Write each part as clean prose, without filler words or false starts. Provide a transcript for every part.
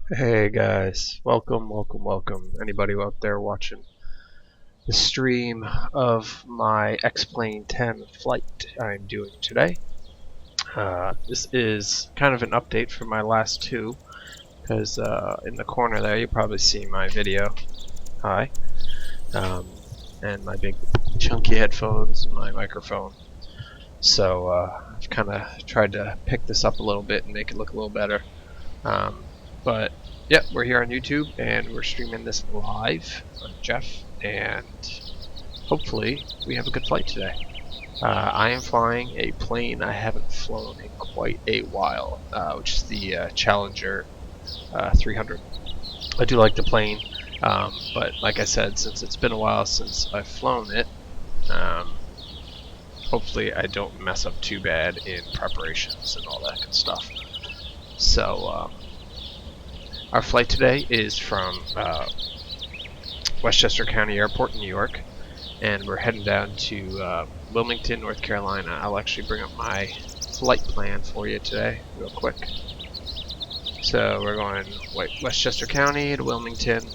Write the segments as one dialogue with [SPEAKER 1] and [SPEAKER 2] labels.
[SPEAKER 1] Hey guys, welcome. Anybody out there watching the stream of my X-Plane 10 flight I'm doing today? This is kind of an update from my last two, because in the corner there you probably see my video. Hi. Um, and my big chunky headphones and my microphone. So I've kind of tried to pick this up a little bit and make it look a little better. But yeah, we're here on YouTube and we're streaming this live. I'm Jeff, and hopefully we have a good flight today. I am flying a plane I haven't flown in quite a while, which is the Challenger 300. I do like the plane, but like I said, since it's been a while since I've flown it, um, hopefully I don't mess up too bad in preparations and all that good stuff. So our flight today is from Westchester County Airport in New York, and we're heading down to Wilmington, North Carolina. I'll actually bring up my flight plan for you today real quick. So we're going Westchester County to Wilmington,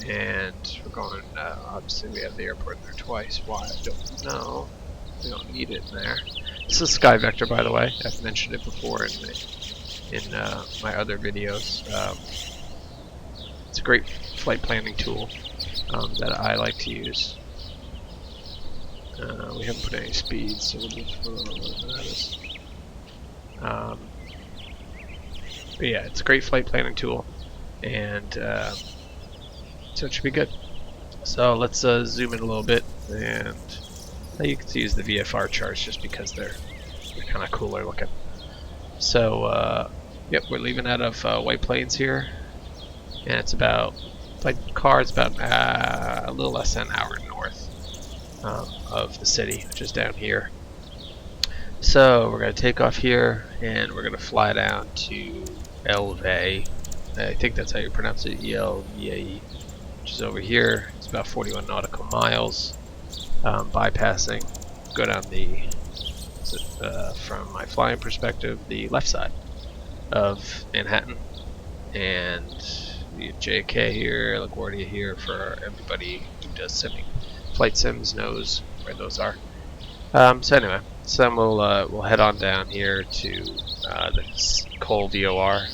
[SPEAKER 1] and we're going, obviously we have the airport there twice. Why, I don't know. We don't need it in there. This is Sky Vector, by the way. I've mentioned it before in my other videos. It's a great flight planning tool that I like to use. We haven't put any speeds, so we'll just but yeah, it's a great flight planning tool, and so it should be good. So let's zoom in a little bit, and you can use the VFR charts just because they're kind of cooler looking. So yep, we're leaving out of White Plains here, and it's about, like, car is about a little less than an hour north of the city, which is down here. So we're going to take off here, and we're going to fly down to Elve. I think that's how you pronounce it, E-L-V-A-E, which is over here. It's about 41 nautical miles, bypassing, go down the, from my flying perspective, the left side of Manhattan, and we have JK here, LaGuardia here for everybody who does simming. Flight sims knows where those are. So anyway, so then we'll head on down here to the Cole VOR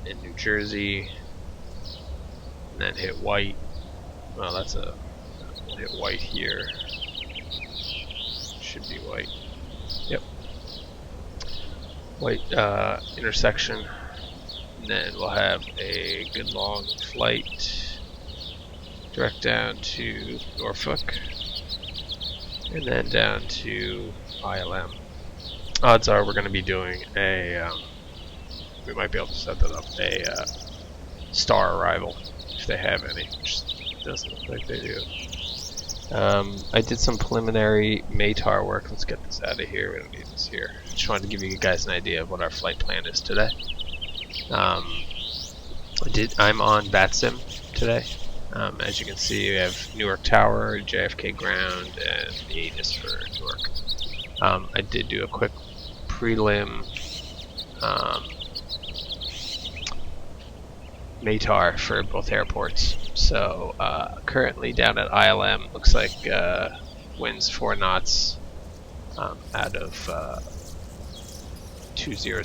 [SPEAKER 1] in New Jersey, and then hit White. Well, we'll hit White here. Should be White. Yep. White intersection, and then we'll have a good long flight direct down to Norfolk, and then down to ILM. Odds are we're going to be doing a, we might be able to set that up, a star arrival, if they have any, which doesn't look like they do. I did some preliminary MATAR work. Let's get this out of here. We don't need this here. Just wanted to give you guys an idea of what our flight plan is today. I'm on VATSIM today. As you can see, we have Newark Tower, JFK Ground, and the ATIS for Newark. I did do a quick prelim MATAR for both airports. So currently down at ILM, looks like winds 4 knots out of 200.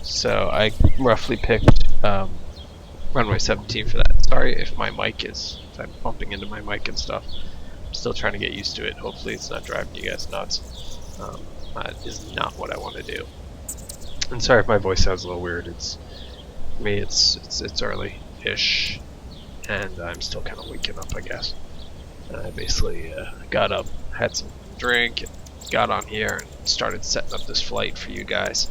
[SPEAKER 1] So I roughly picked runway 17 for that. Sorry if my mic if I'm bumping into my mic and stuff. I'm still trying to get used to it. Hopefully it's not driving you guys nuts. That is not what I want to do. And sorry if my voice sounds a little weird. It's early-ish, and I'm still kind of waking up, I guess. I basically got up, had some drink, and got on here and started setting up this flight for you guys,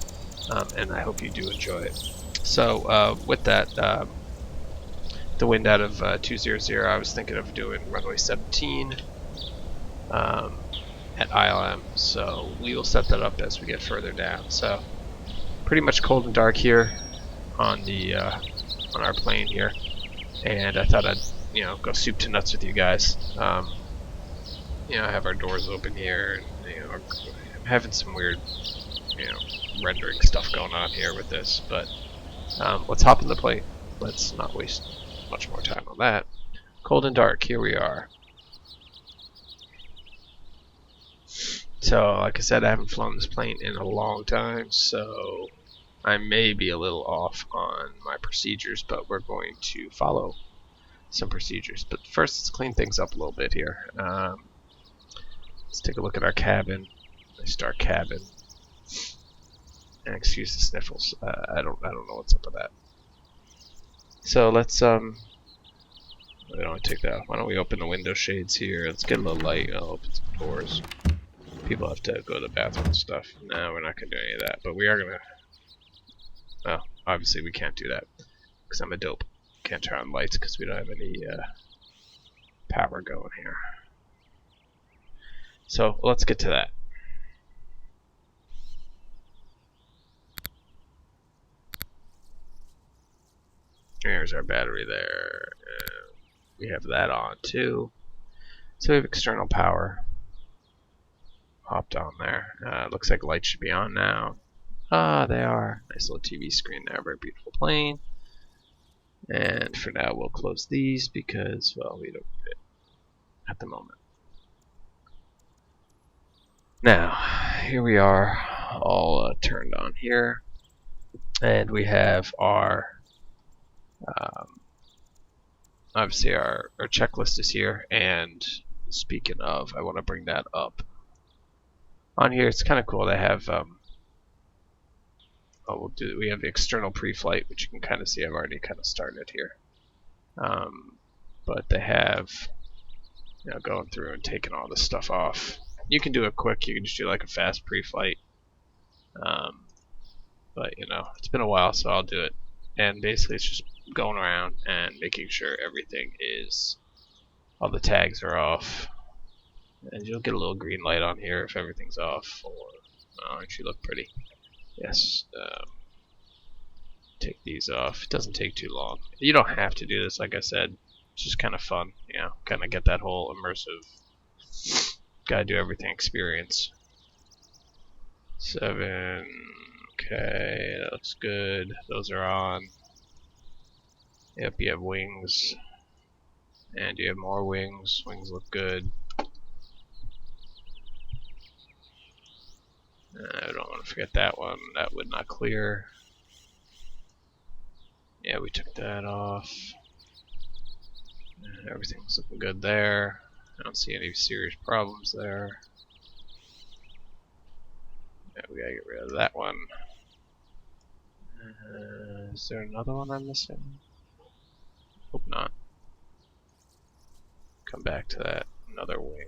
[SPEAKER 1] and I hope you do enjoy it. So with that, the wind out of 200, I was thinking of doing runway 17 at ILM, so we will set that up as we get further down. So pretty much cold and dark here on the on our plane here, and I thought I'd go soup to nuts with you guys. Have our doors open here, and I'm having some weird rendering stuff going on here with this, but Let's hop in the plane. Let's not waste much more time on that. Cold and dark, here we are. So, like I said, I haven't flown this plane in a long time, so I may be a little off on my procedures, but we're going to follow some procedures. But first, let's clean things up a little bit here. Let's take a look at our cabin. Nice dark cabin. And excuse the sniffles. I don't know what's up with that. So let's we don't take that off. Why don't we open the window shades here? Let's get a little light. I'll open some doors. People have to go to the bathroom and stuff. No, we're not gonna do any of that. But we are gonna. Well, obviously we can't do that because I'm a dope. Can't turn on lights because we don't have any power going here. So let's get to that. There's our battery there. We have that on too. So we have external power. Hopped on there. Looks like lights should be on now. Ah, they are. Nice little TV screen there. Very beautiful plane. And for now, we'll close these because, well, we don't need it at the moment. Now, here we are, all turned on here. And we have our, obviously our checklist is here. And speaking of, I want to bring that up. On here, it's kind of cool to have, we have the external pre-flight, which you can kind of see I've already kind of started here. But they have, going through and taking all this stuff off. You can do it quick. You can just do like a fast pre-flight. But it's been a while, so I'll do it. And basically, it's just going around and making sure everything is, all the tags are off. And you'll get a little green light on here if everything's off. Or, aren't you look pretty? Yes. Take these off. It doesn't take too long. You don't have to do this, like I said. It's just kind of fun, kind of get that whole immersive, gotta do everything experience. 7, okay, that looks good. Those are on. Yep, you have wings. And you have more wings. Wings look good. I don't want to forget that one. That would not clear. Yeah, we took that off. Everything's looking good there. I don't see any serious problems there. Yeah, we gotta get rid of that one. Is there another one I'm missing? Hope not. Come back to that. Another wing.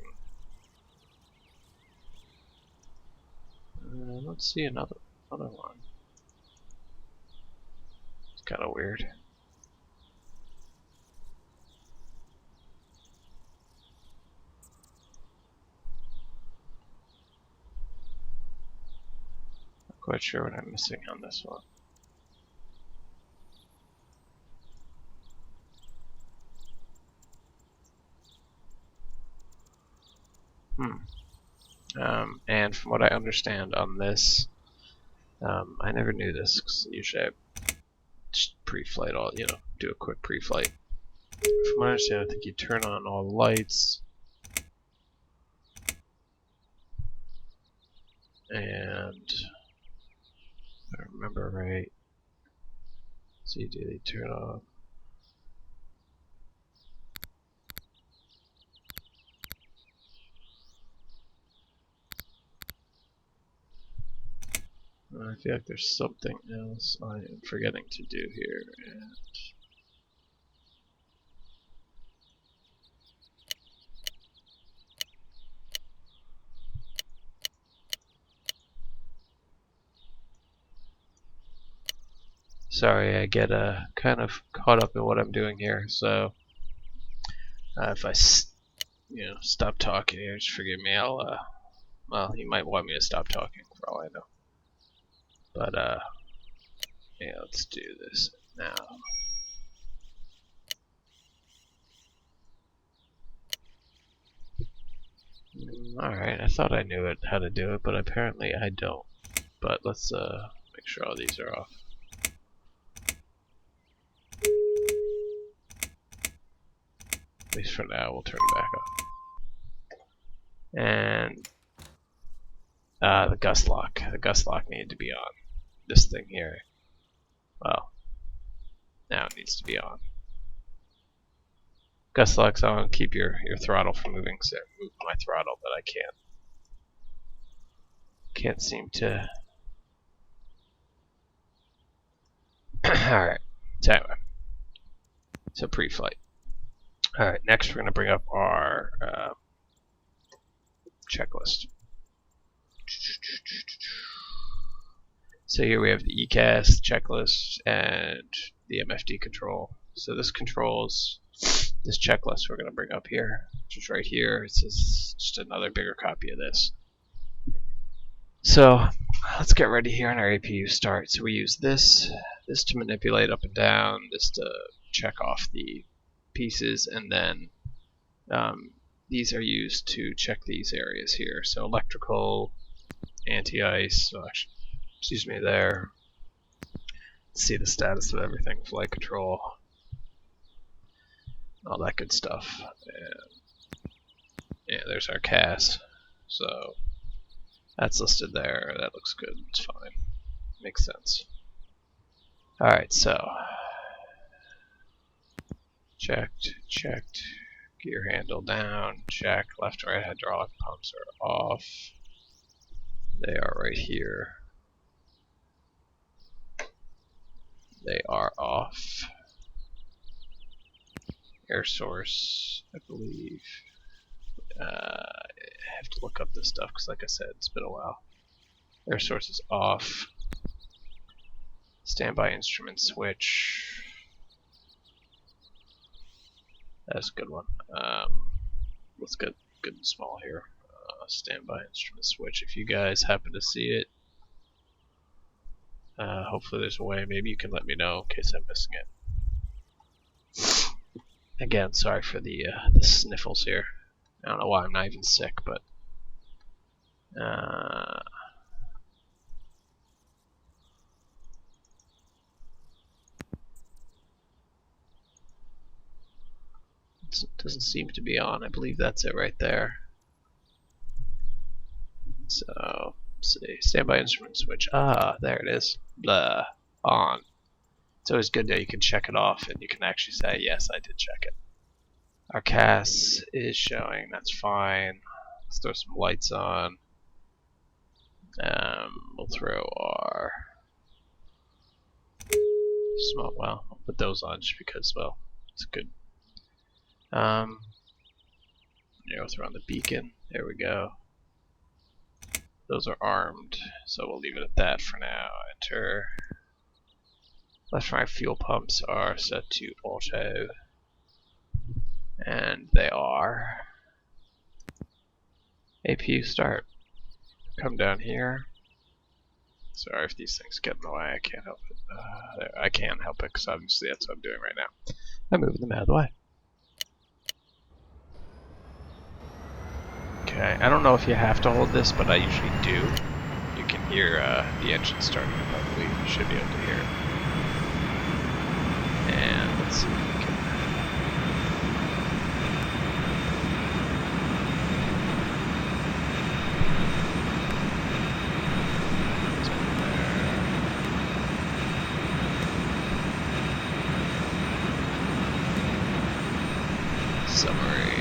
[SPEAKER 1] I don't see another one. It's kind of weird. Not quite sure what I'm missing on this one. And from what I understand on this, I never knew this because usually I just pre-flight all, do a quick pre-flight. From what I understand, I think you turn on all the lights, and if I remember right, so you do they turn off. I feel like there's something else I am forgetting to do here, and sorry, I get kind of caught up in what I'm doing here. So if I stop talking here, just forgive me. Well, you might want me to stop talking for all I know. But yeah, let's do this now. Alright, I thought I knew how to do it, but apparently I don't. But let's make sure all these are off. least for now, we'll turn it back on. And the gust lock. The gust lock needed to be on. This thing here. Well, now it needs to be on. Gust lock's on. Keep your throttle from moving. So move my throttle, but I can't seem to. Alright, so anyway. So pre-flight. Alright, next we're going to bring up our checklist. So here we have the ECAS checklist and the MFD control. So this controls this checklist we're going to bring up here, which is right here. It's just another bigger copy of this. So let's get ready here on our APU start. So we use this to manipulate up and down, this to check off the pieces, and then these are used to check these areas here. So electrical, anti-ice, excuse me there. See the status of everything, flight control, all that good stuff. And yeah, there's our CAS. So that's listed there. That looks good. It's fine. Makes sense. Alright, so checked. Gear handle down, check. Left and right hydraulic pumps are off. They are right here. They are off. Air source, I believe. I have to look up this stuff because, like I said, it's been a while. Air source is off. Standby instrument switch. That's a good one. Let's get good and small here. Standby instrument switch. If you guys happen to see it, hopefully there's a way. Maybe you can let me know in case I'm missing it. Again, sorry for the sniffles here. I don't know why I'm not even sick, but it doesn't seem to be on. I believe that's it right there. So let's see. Standby instrument switch. Ah, there it is. Blah. On. It's always good that you can check it off and you can actually say, yes, I did check it. Our CAS is showing. That's fine. Let's throw some lights on. We'll throw our smoke. Well, I'll put those on just because, well, it's good. We'll throw on the beacon. There we go. Those are armed, so we'll leave it at that for now. Enter. Left and right fuel pumps are set to auto. And they are. APU start. Come down here. Sorry if these things get in the way, I can't help it. I can help it because obviously that's what I'm doing right now. I'm moving them out of the way. Okay, I don't know if you have to hold this, but I usually do. You can hear the engine starting up, I believe. You should be able to hear it. And let's see if we can. It's over there. Summary.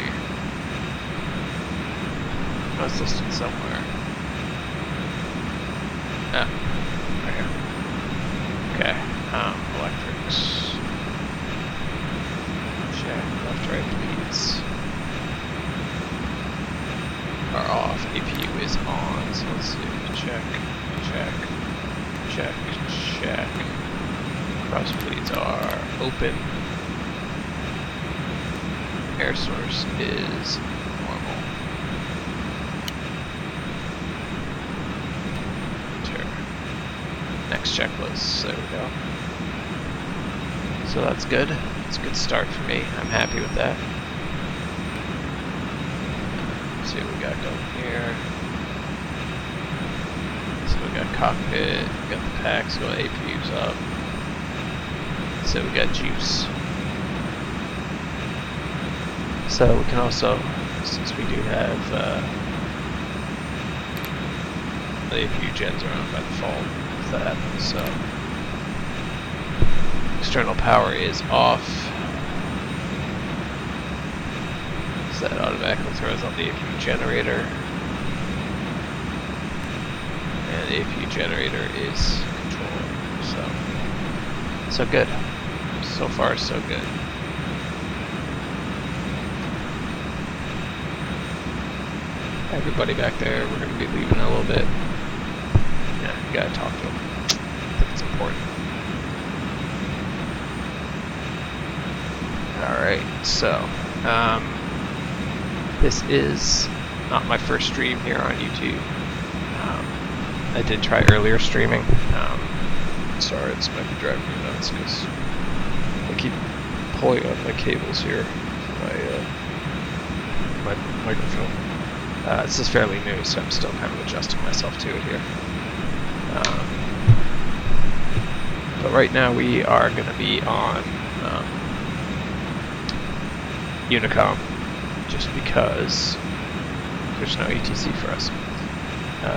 [SPEAKER 1] Oh, it's listed somewhere. Ah, right here. Okay, electrics. Check, left, right, please. Are off, APU is on, so let's see, check. Cross bleeds are open. Air source is normal. Next checklist, there we go. So that's good. It's a good start for me. I'm happy with that. Let's see what we got going here. So we got cockpit, we got the packs, so APU's up. So we got juice. So we can also, since we do have the APU gens are on by default if that happens, so external power is off. So that automatically throws on the APU generator. And the APU generator is controlled. So good. So far, so good. Everybody back there, we're going to be leaving in a little bit. Yeah, you gotta talk to them. I think it's important. Alright, so, this is not my first stream here on YouTube. I did try earlier streaming. Sorry, this might be driving me nuts because I keep pulling on my cables here for my microphone. This is fairly new, so I'm still kind of adjusting myself to it here. But right now we are going to be on Unicom, just because there's no ETC for us.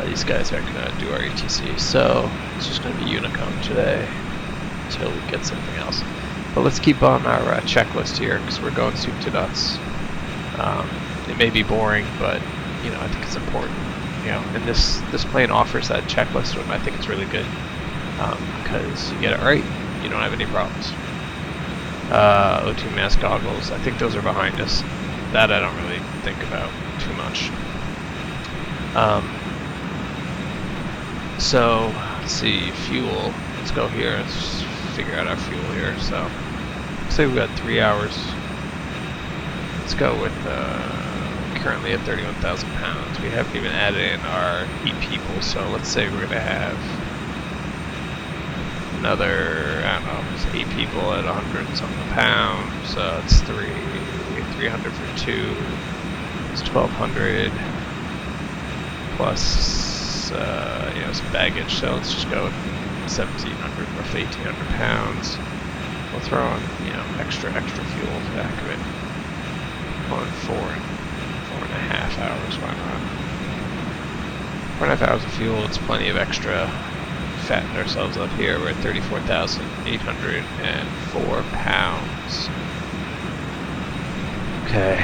[SPEAKER 1] These guys aren't going to do our ETC, so it's just going to be Unicom today until we get something else. But let's keep on our checklist here, because we're going soup to nuts. It may be boring, but you know, I think it's important. You know, and this plane offers that checklist, and I think it's really good because you get it right, you don't have any problems. O2 mask goggles, I think those are behind us. That I don't really think about too much. So let's see, fuel. Let's go here. Let's figure out our fuel here. So say we've got 3 hours. Let's go with currently at 31,000 pounds. We haven't even added in our 8 people. So let's say we're gonna have another, I don't know, 8 people at 100 and something a pound. So it's 300 for 2. It's 1,200 plus. You know, some baggage, so let's just go with 1,700, roughly 1,800 pounds. We'll throw on, you know, extra fuel for the heck of it. On 4.5 hours, why not? 4.5 hours of fuel, it's plenty of extra. Fatten ourselves up here, we're at 34,804 pounds. Okay,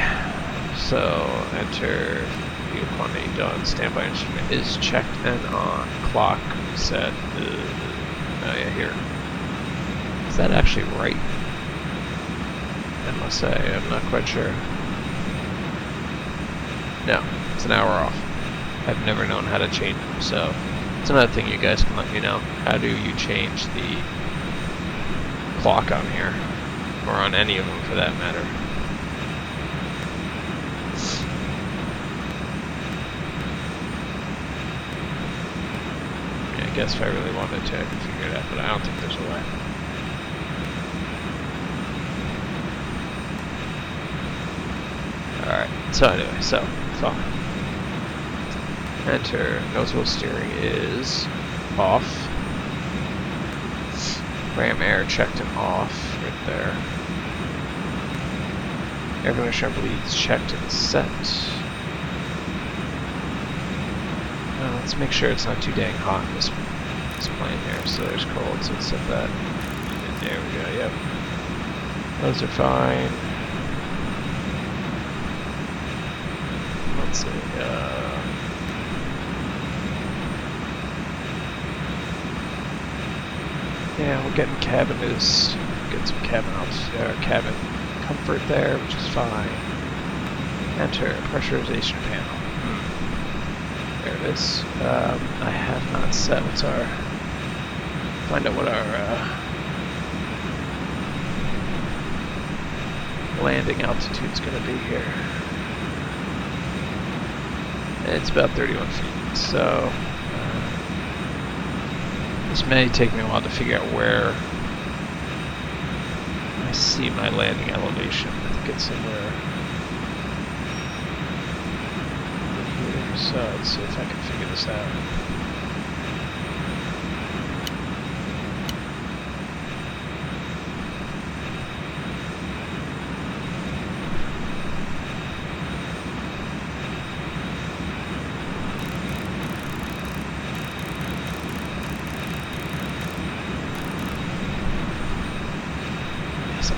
[SPEAKER 1] so enter. Fuel quantity done. Standby instrument is checked and on. Clock set. Oh yeah, here. Is that actually right? I must say, I'm not quite sure. No, it's an hour off. I've never known how to change them, so it's another thing you guys can let me know. How do you change the clock on here? Or on any of them for that matter. I guess if I really wanted to, I could figure it out, but I don't think there's a way. Alright, so anyway, so fine. Enter. Nose wheel steering is off. Ram air checked and off, right there. Air conditioner bleeds checked and set. Let's make sure it's not too dang hot in this plane here. So there's cold, so let's set that. And there we go, yep. Those are fine. Let's see, yeah, we're getting get some cabin comfort there, which is fine. Enter pressurization panel. There it is. I have not set what's our. Find out what our landing altitude is going to be here. It's about 31 feet. So this may take me a while to figure out where I see my landing elevation. I think it's somewhere. So let's see if I can figure this out.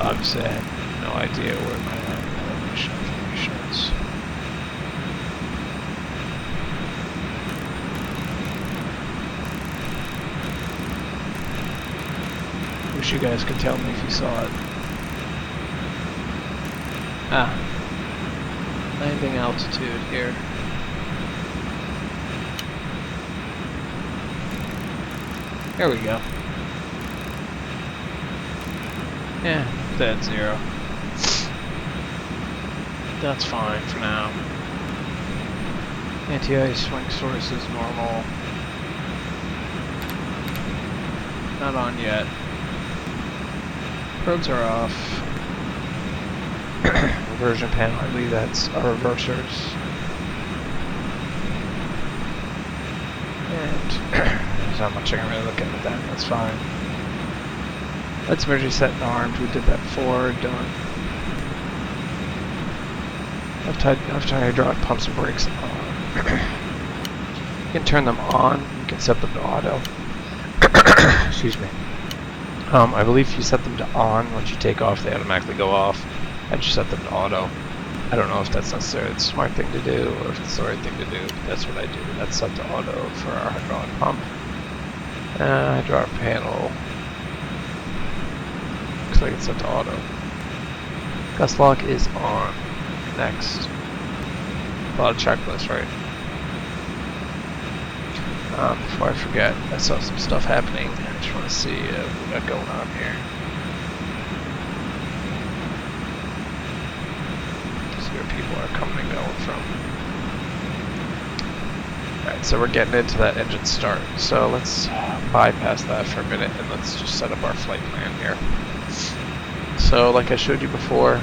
[SPEAKER 1] Obviously, I have no idea where my elevation information is. Wish you guys could tell me if you saw it. Ah, landing altitude here. There we go. Yeah, dead 0. That's fine for now. Anti-ice swing source is normal. Not on yet. Probes are off. Reversion panel, I believe that's our reversers. And there's not much I can really look at with that, that's fine. Let's emergency set and armed, we did that before, done. Left hydraulic pumps and brakes on. You can turn them on, you can set them to auto. Excuse me. I believe if you set them to on, once you take off, they automatically go off. I just set them to auto. I don't know if that's necessarily the smart thing to do, or if it's the right thing to do, but that's what I do. That's set to auto for our hydraulic pump. Hydraulic panel. Looks like it's set to auto. Gust lock is on. Next. A lot of checklists, right? Before I forget, I saw some stuff happening. I just want to see what we got going on here. See where people are coming and going from. Alright, so we're getting into that engine start. So let's bypass that for a minute and let's just set up our flight plan here. So like I showed you before,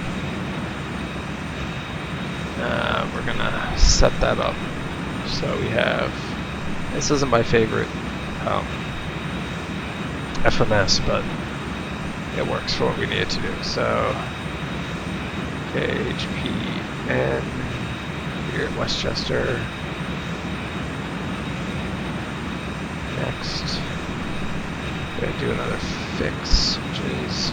[SPEAKER 1] we're gonna set that up. So we have, this isn't my favorite FMS, but it works for what we need it to do. So KHPN here at Westchester. Next, we're gonna do another fix, which is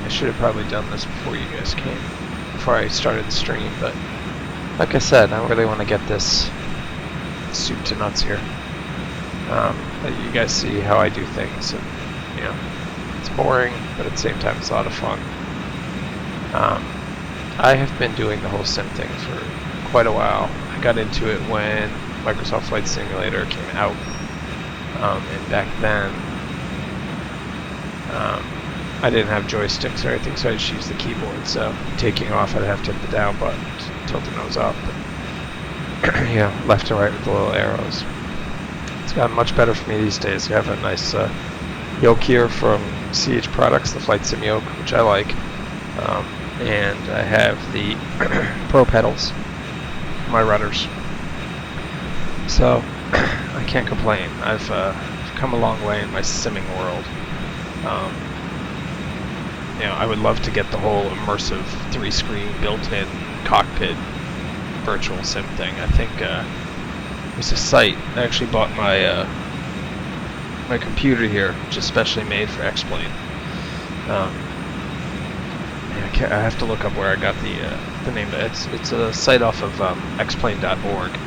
[SPEAKER 1] I should have probably done this before you guys came, before I started the stream, but like I said, I really want to get this soup to nuts here. Let you guys see how I do things, and you know, it's boring, but at the same time it's a lot of fun. I have been doing the whole sim thing for quite a while. I got into it when Microsoft Flight Simulator came out, and back then I didn't have joysticks or anything, so I just used the keyboard. So taking off, I'd have to hit the down button to tilt the nose up, and you know, left to right with the little arrows. It's gotten much better for me these days. I have a nice yoke here from CH Products, the Flight Sim yoke, which I like, and I have the Pro pedals, my rudders. So I can't complain. I've come a long way in my simming world. You know, I would love to get the whole immersive 3-screen built-in cockpit virtual sim thing. I think there's a site. I actually bought my my computer here, which is specially made for X-Plane. I have to look up where I got the name of it. It's a site off of xplane.org,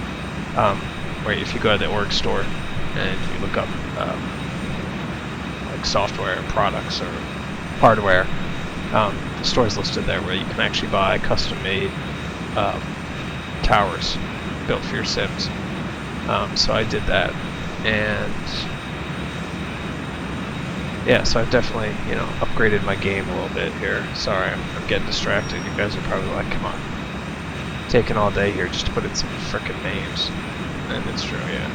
[SPEAKER 1] where if you go to the org store and if you look up like software and products or hardware, the store is listed there where you can actually buy custom-made towers built for your sims. So I did that, and yeah, so I've definitely, you know, upgraded my game a little bit here. Sorry, I'm getting distracted. You guys are probably like, come on, taking all day here just to put in some frickin' names. And it's true, yeah.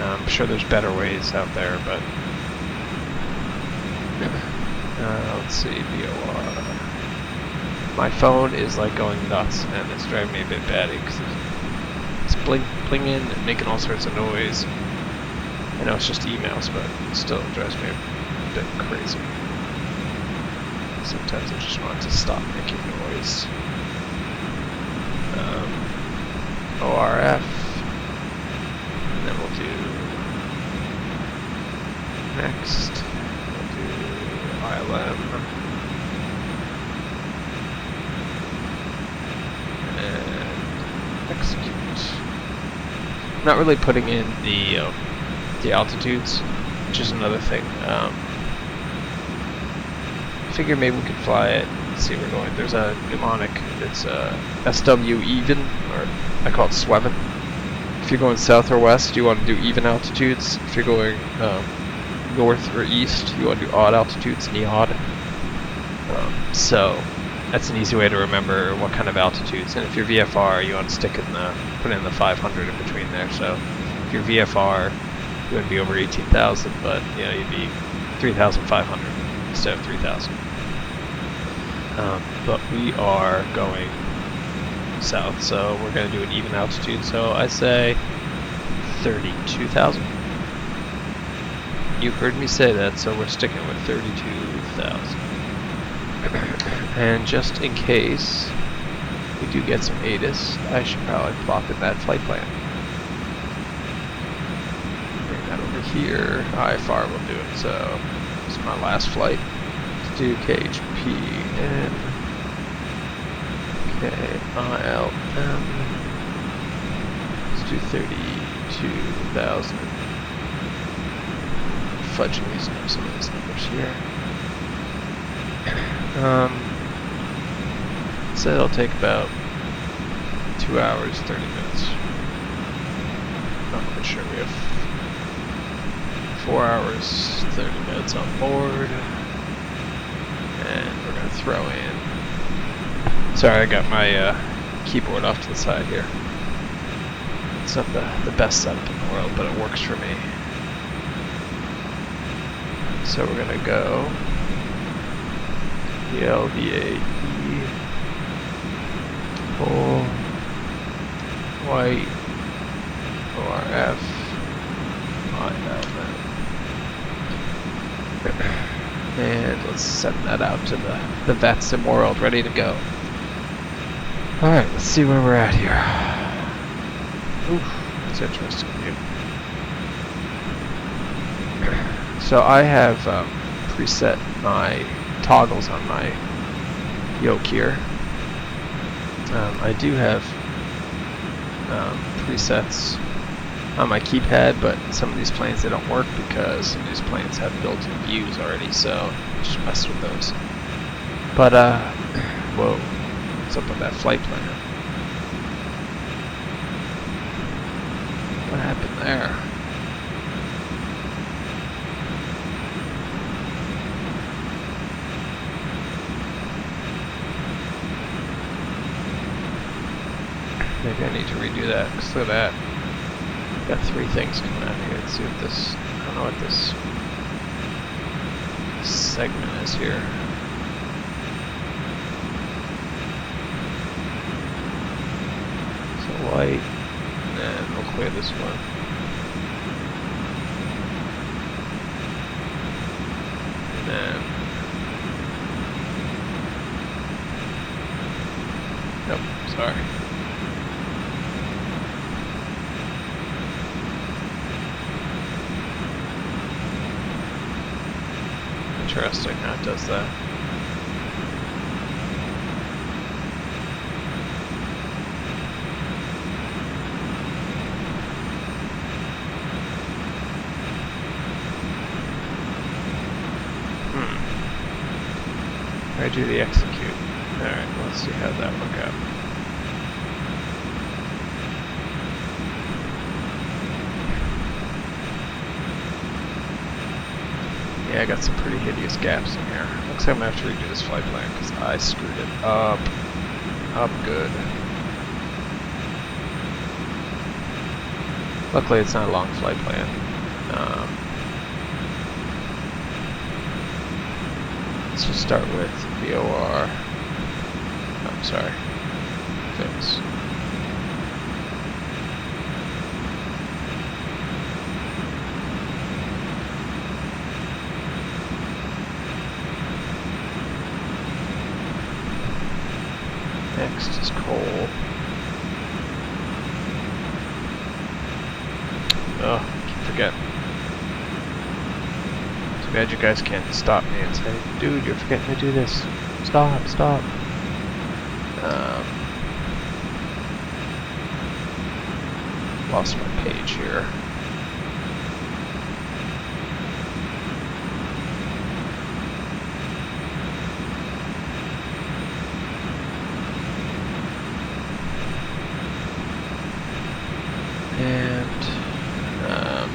[SPEAKER 1] I'm sure there's better ways out there, but let's see, VOR. My phone is like going nuts, and it's driving me a bit batty because it's blinging and making all sorts of noise. I know it's just emails, but it still drives me a bit crazy. Sometimes I just want to stop making noise. ORF, and then we'll do not really putting in the altitudes, which is another thing. I figure maybe we could fly it. Let's see, we're going. There's a mnemonic. It's SW even, or I call it SWEVEN. If you're going south or west, you want to do even altitudes. If you're going north or east, you want to do odd altitudes, NEOD. So that's an easy way to remember what kind of altitudes. And if you're VFR, you want to put in the 500 in between there. So if you're VFR, you wouldn't be over 18,000, but you'd be 3,500 instead of 3,000. But we are going south, so we're going to do an even altitude. So I say 32,000. You heard me say that, so we're sticking with 32,000. And just in case we do get some ATIS, I should probably plop in that flight plan. Bring that over here. IFR will do it, so this is my last flight. Let's do KHPN. KILM. Let's do 32,000. Fudging some of these numbers here. So it'll take about 2 hours, 30 minutes. Not quite sure. We have 4 hours, 30 minutes on board. And we're going to throw in... Sorry, I got my keyboard off to the side here. It's not the best setup in the world, but it works for me. So we're going to go LVAE, full, white, ORF, and let's send that out to the VATSIM world, ready to go. Alright, let's see where we're at here. Oof, that's interesting view. So I have preset my toggles on my yoke here. I do have presets on my keypad, but some of these planes they don't work because some of these planes have built-in views already, so just mess with those. But whoa, what's up with that flight plan? What happened there? Maybe I need to redo that, because look at that. Got 3 things coming out here. Let's see what this... I don't know what this segment is here. So white, and then we'll clear this one. And then... Nope, sorry. Interesting how it does that. I do the execute. Alright, let's see how that work out. Yeah, I got some pretty hideous gaps in here. Looks like I'm gonna have to redo this flight plan because I screwed it up. Up good. Luckily it's not a long flight plan. Let's just start with VOR. I'm sorry. Fix. Next is coal. Oh, keep forgetting. Too bad you guys can't stop me and say, dude, you're forgetting to do this. Stop, stop. lost my page here. And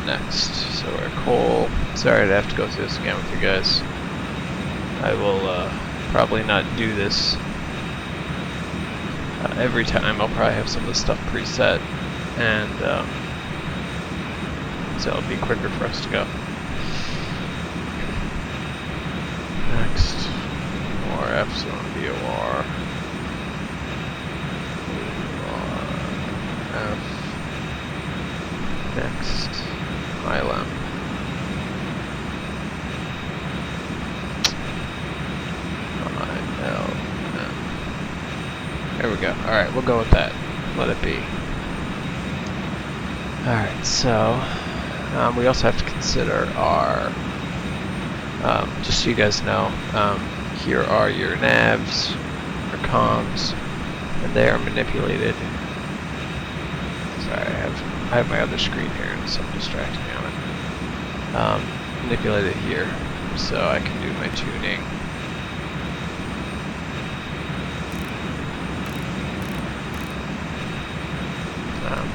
[SPEAKER 1] next, so we're at coal. Sorry to have to go through this again with you guys. I will probably not do this every time. I'll probably have some of the stuff preset, and so it'll be quicker for us to go. Next, ORF, so on VOR. ORF. Next, KILM. There we go. Alright, we'll go with that. Let it be. Alright, so we also have to consider our, just so you guys know, here are your navs, your comms, and they are manipulated. Sorry, I have my other screen here and something distracting me on it. Manipulated here, so I can do my tuning.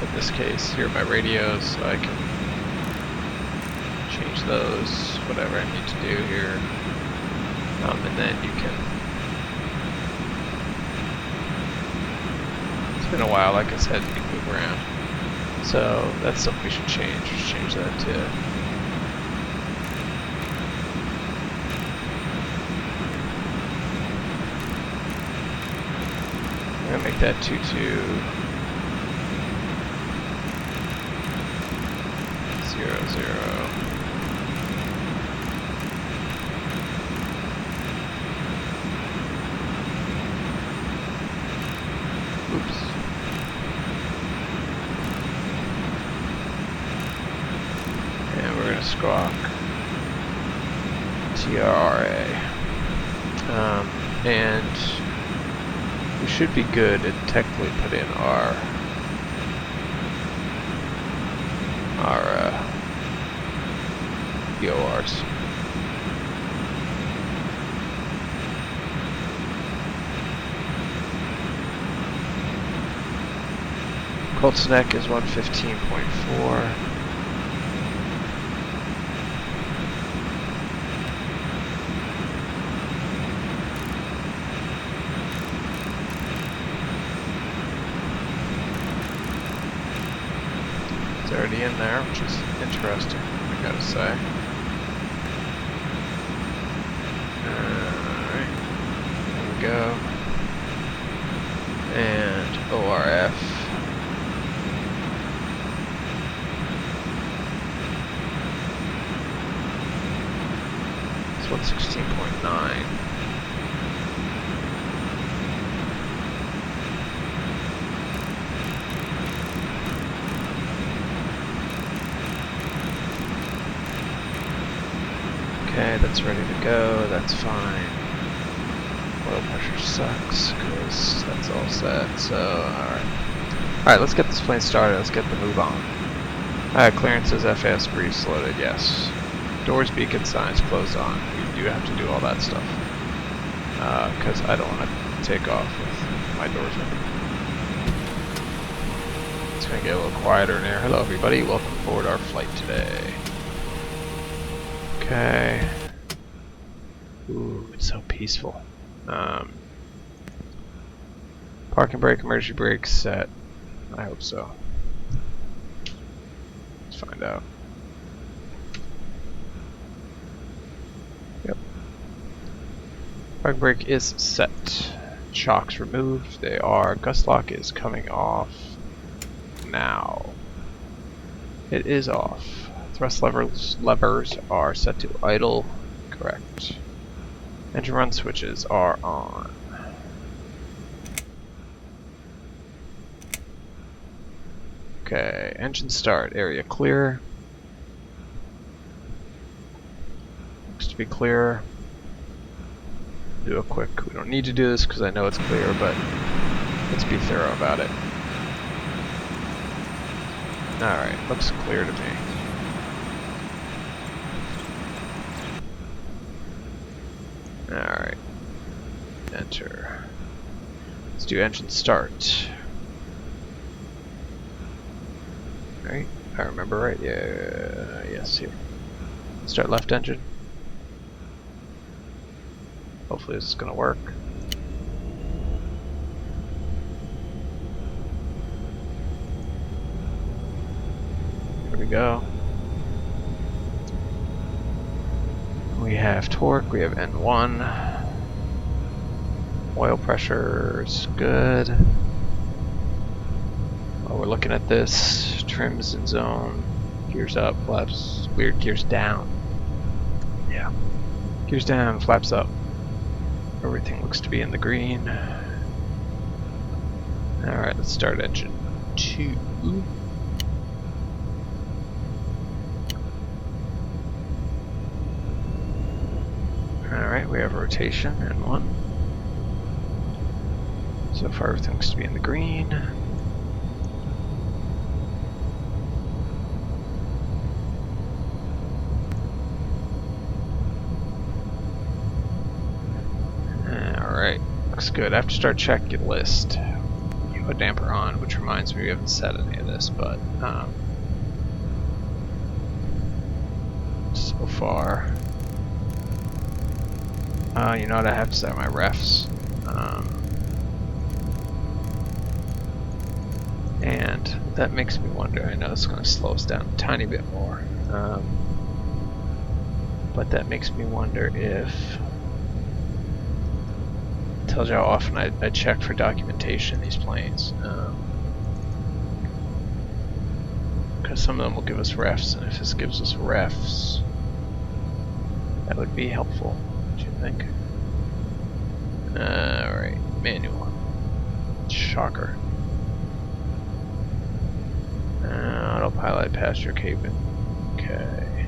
[SPEAKER 1] In this case, here are my radios, so I can change those, whatever I need to do here. And then you can... It's been a while, like I said, you can move around. So that's something we should change. Change that to... I'm gonna make that 2-2. 0-0. Oops. And we're gonna squawk TRRA. And we should be good and technically put in our VORs. Colt's neck is 115.4. It's already in there, which is interesting, I gotta say. Alright, there we go. And ORF. It's 116.9. Okay, that's ready to go, that's fine. Oil pressure sucks, because that's all set, so alright. Alright, let's get this plane started, let's get the move on. Alright, clearances, FAS briefs loaded, yes. Doors, beacon signs closed on. We do have to do all that stuff. Because I don't want to take off with my doors open. It's going to get a little quieter in here. Hello everybody, welcome aboard our flight today. Okay. Ooh, it's so peaceful. Parking brake, emergency brake set. I hope so. Let's find out. Yep. Parking brake is set. Shocks removed. They are. Gust lock is coming off now. It is off. Thrust levers are set to idle. Correct. Engine run switches are on. Okay, engine start. Area clear. Looks to be clear. Do a quick. We don't need to do this because I know it's clear, but let's be thorough about it. Alright, looks clear to me. Alright. Enter. Let's do engine start. Right? If I remember right. Yeah. Yes, here. Start left engine. Hopefully this is gonna work. Here we go. We have torque, we have N1. Oil pressure's good. While we're looking at this, trims in zone, gears up, flaps, weird, gears down. Yeah. Gears down, flaps up. Everything looks to be in the green. Alright, let's start engine 2. Alright, we have rotation and 1. So far everything looks to be in the green. Alright, looks good. I have to start checking list. A damper on, which reminds me we haven't set any of this, but so far, you know what, I have to set my refs, and that makes me wonder. I know it's going to slow us down a tiny bit more, but that makes me wonder if tells you how often I check for documentation in these planes. Because some of them will give us refs, and if this gives us refs, that would be helpful, don't you think? Alright, manual. Shocker. Autopilot passenger cabin. Okay.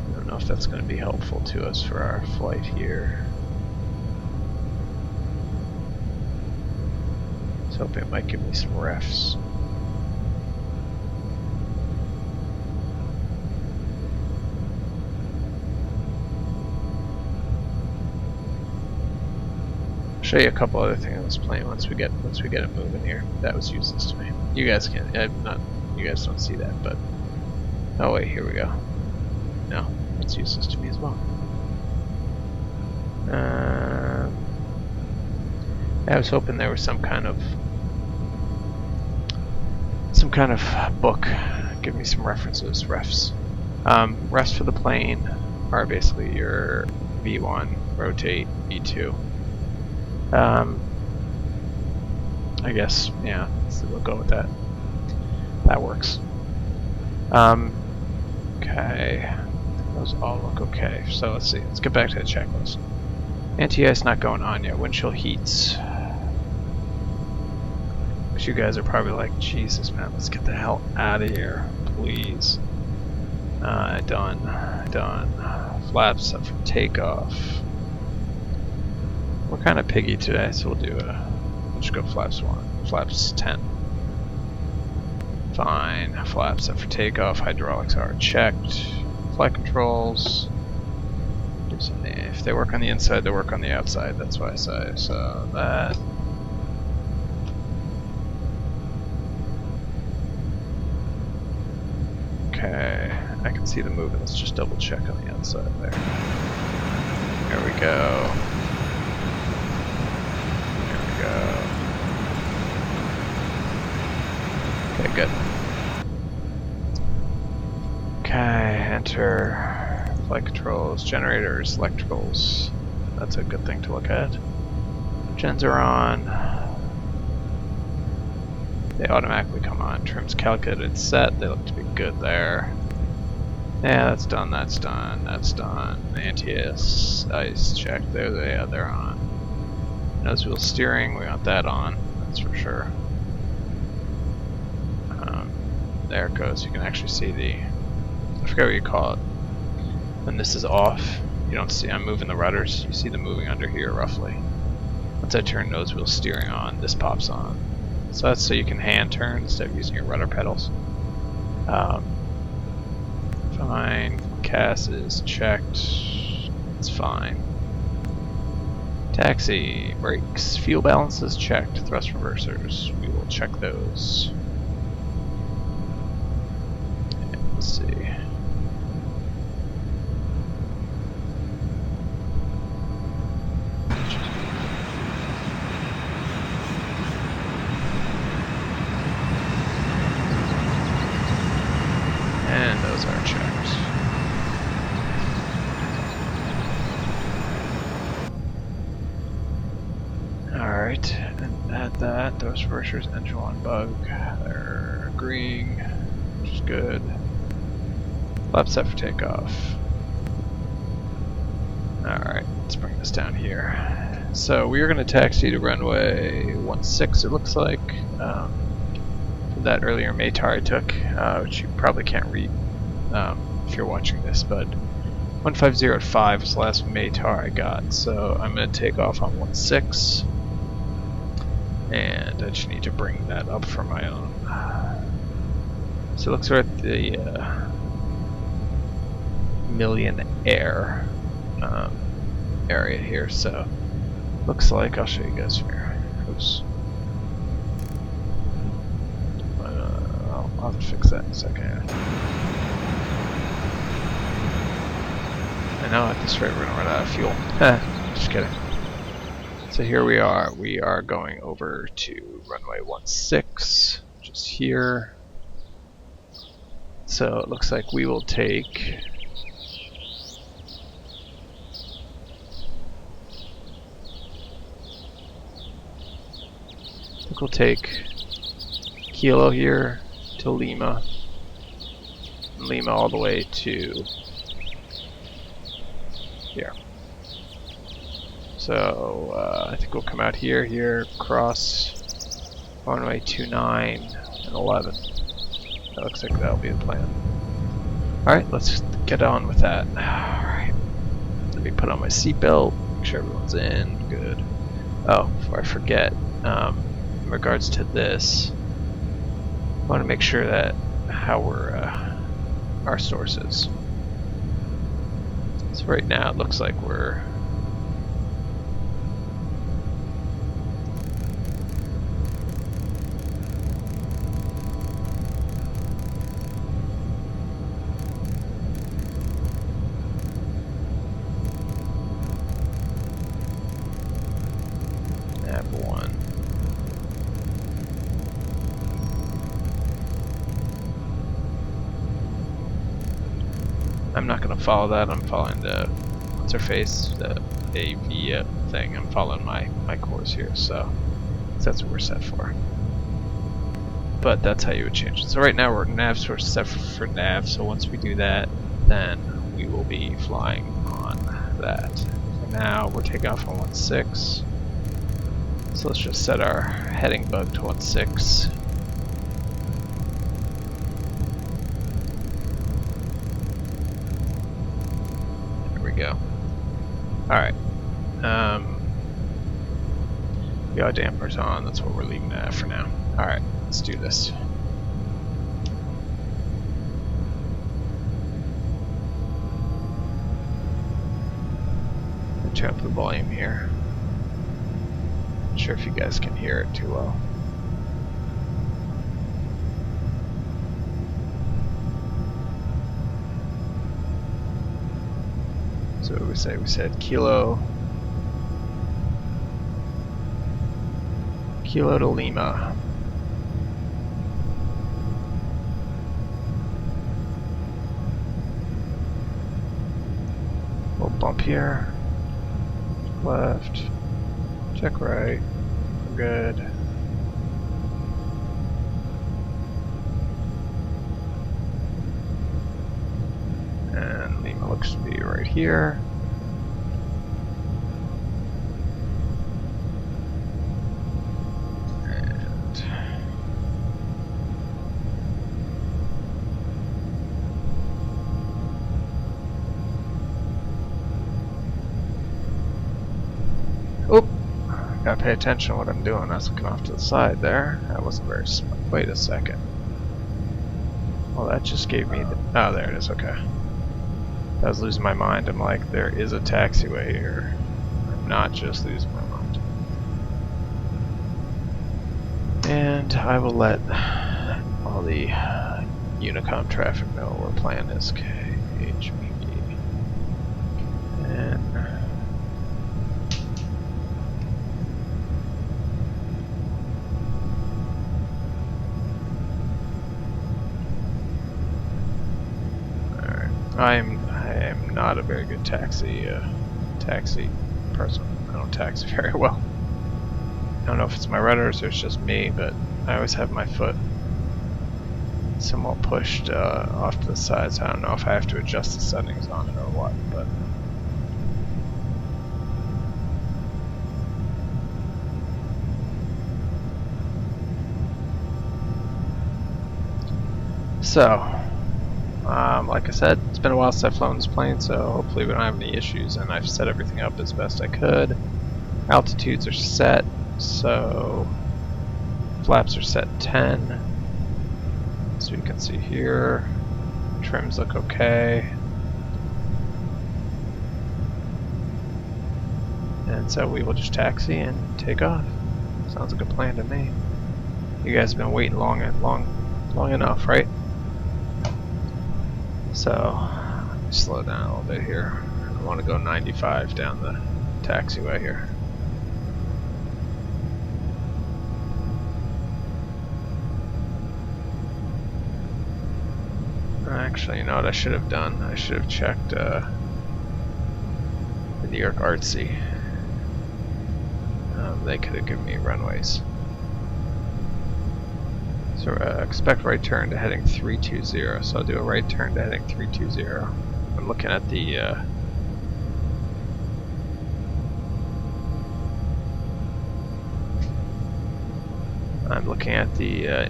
[SPEAKER 1] I don't know if that's going to be helpful to us for our flight here. I was hoping it might give me some refs. I'll show you a couple other things on this plane once we get it moving here. That was useless to me. You guys can't. You guys don't see that, but oh wait, here we go. No. It's useless to me as well. I was hoping there was some kind of book. Give me some references, refs. Refs for the plane are basically your V1, rotate, V2. I guess, yeah, so we'll go with that. That works. Okay. Those all look okay. So let's see. Let's get back to the checklist. Anti-ice not going on yet. Windshield heats. But you guys are probably like, Jesus, man, let's get the hell out of here, please. Done. Flaps up for takeoff. We're kind of piggy today, so we'll just go flaps 1. Flaps 10. Fine. Flaps up for takeoff. Hydraulics are checked. Flight controls. If they work on the inside, they work on the outside. That's why I say so. That. Okay, I can see the movement. Let's just double check on the outside there. There we go. There we go. Okay, good. Okay, enter. Flight controls, generators, electricals. That's a good thing to look at. Gens are on. They automatically come on. Trims calculated set. They look to be good there. Yeah, that's done. That's done. That's done. Anti-ice check. There they are. They're on. Nose wheel steering. We got that on. That's for sure. There it goes. You can actually see the. I forget what you call it. When this is off, you don't see. I'm moving the rudders. You see them moving under here roughly. Once I turn nose wheel steering on, this pops on. So that's so you can hand turn instead of using your rudder pedals. Fine. Cas is checked. It's fine. Taxi. Brakes. Fuel balance is checked. Thrust reversers. We will check those. And let's see. And those are checked. Alright, and add that. Those reversers, engine one bug. They're agreeing, which is good. Lap set for takeoff. Alright, let's bring this down here. So we are going to taxi to runway 16, it looks like. That earlier METAR I took, which you probably can't read if you're watching this, but 150.5 was the last METAR I got, so I'm going to take off on 16, and I just need to bring that up for my own. So it looks like we're at the Million Air area here, so looks like, I'll show you guys here. Oops. I'll have to fix that in a second. I know at this rate we're gonna run out of fuel. Just kidding. So here we are. We are going over to runway 16, just here. So it looks like we will take Kilo here to Lima, and Lima all the way to here. So I think we'll come out here, cross runway 29 and 11. That looks like that'll be the plan. Alright, let's get on with that. Alright, let me put on my seatbelt, make sure everyone's in, good. Oh, before I forget, in regards to this, I want to make sure that how we're our sources. So right now it looks like we're nav1. I'm not going to follow that. I'm following the what's her face, the AV thing. I'm following my course here, so that's what we're set for. But that's how you would change it. So right now we're nav source set for nav. So once we do that, then we will be flying on that. For now, we're taking off on 16. So let's just set our heading bug to 16. Go. Alright. Yaw dampers on, that's what we're leaving that for now. Alright, let's do this. Turn up the volume here. Not sure if you guys can hear it too well. So what did we say? We said Kilo to Lima. We'll bump here. Left. Check right. We're good. And Lima looks to be right here. And oh, gotta pay attention to what I'm doing. I was looking off to the side there. That wasn't very smart. Wait a second. Well, that just gave me the... Oh, there it is. Okay. I was losing my mind. I'm like, there is a taxiway here. I'm not just losing my mind. And I will let all the Unicom traffic know we're playing this KHPN. And I am not a very good taxi person. I don't taxi very well. I don't know if it's my rudders or it's just me, but I always have my foot somewhat pushed off to the side, so I don't know if I have to adjust the settings on it or what. But so. Like I said, it's been a while since I've flown this plane, so hopefully we don't have any issues, and I've set everything up as best I could. Altitudes are set, so flaps are set 10, so you can see here. Trims look okay. And so we will just taxi and take off. Sounds like a plan to me. You guys have been waiting long enough, right? So, let me slow down a little bit here. I want to go 95 down the taxiway here. Actually, you know what I should have done? I should have checked the New York Artsy. They could have given me runways. So expect right turn to heading 320, so I'll do a right turn to heading 320. I'm looking at the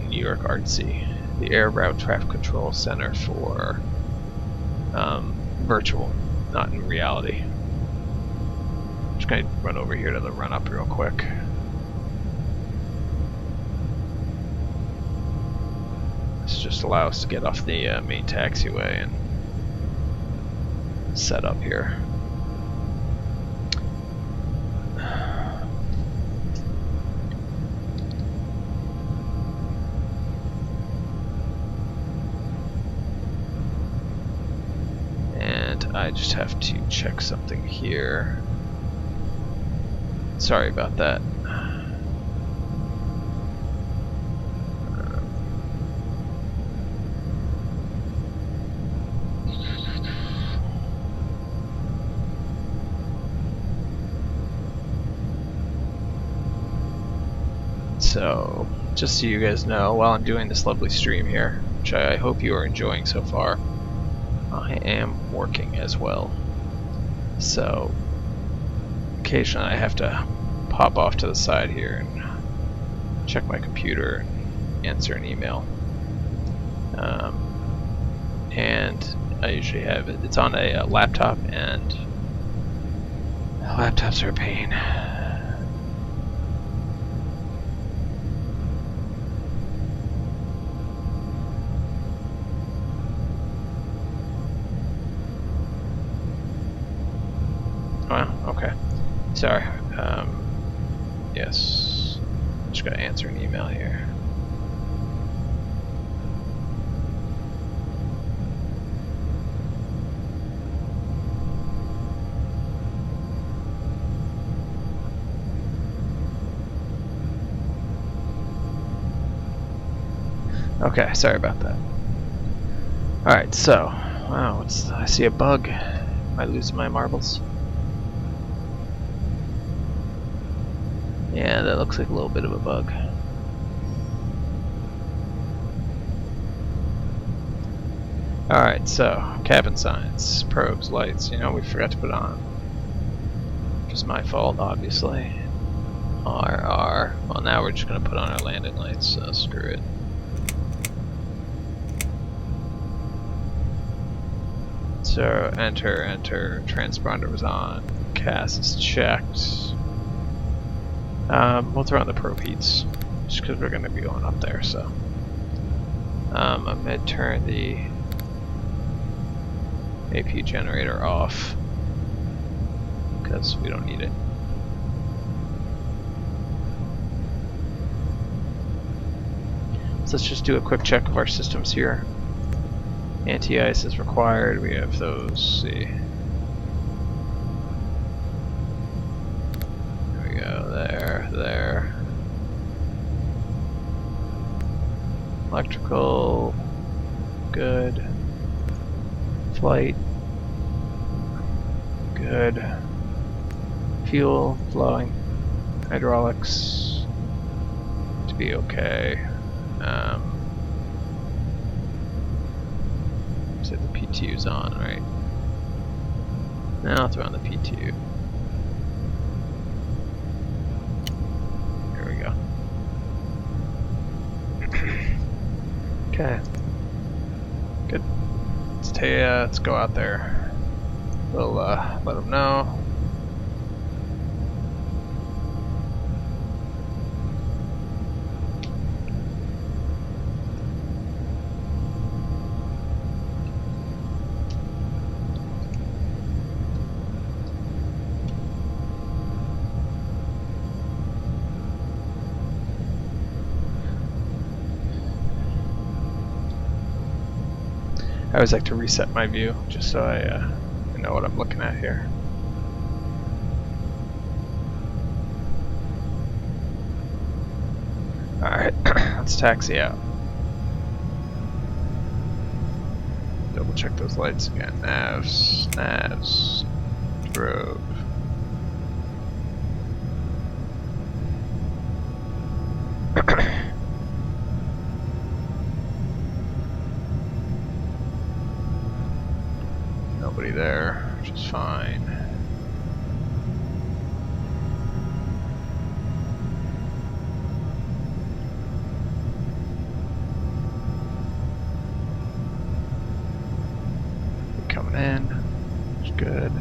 [SPEAKER 1] New York Artsy, the Air Route Traffic Control Center for virtual, not in reality. I'm just gonna run over here to the run up real quick. Just allow us to get off the main taxiway and set up here. And I just have to check something here. Sorry about that. So, just so you guys know, while I'm doing this lovely stream here, which I hope you are enjoying so far, I am working as well. So, occasionally I have to pop off to the side here and check my computer and answer an email. And I usually have it's on a laptop, and laptops are a pain. Okay. Sorry. Yes. Just gotta answer an email here. Okay, sorry about that. Alright, so, wow, I see a bug. Am I losing my marbles? Yeah, that looks like a little bit of a bug. Alright, so, cabin signs, probes, lights, you know, we forgot to put on. Which is my fault, obviously. RR. Well, now we're just gonna put on our landing lights, so screw it. So, enter, transponder was on, CAS is checked. We'll throw on the probe heats, just because we're going to be going up there, so. I'm going to turn the AP generator off, because we don't need it. So let's just do a quick check of our systems here. Anti-ice is required, we have those, see. There we go, there. Electrical, good. Flight, good. Fuel, flowing. Hydraulics, to be okay. So the PTU's on, right? Now I'll throw on the PTU. There we go. Okay. Good. Let's go out there. We'll let them know. I always like to reset my view just so I know what I'm looking at here. Alright, let's taxi out. Double check those lights again. Navs, drove. Nobody there, which is fine. Coming in, which is good.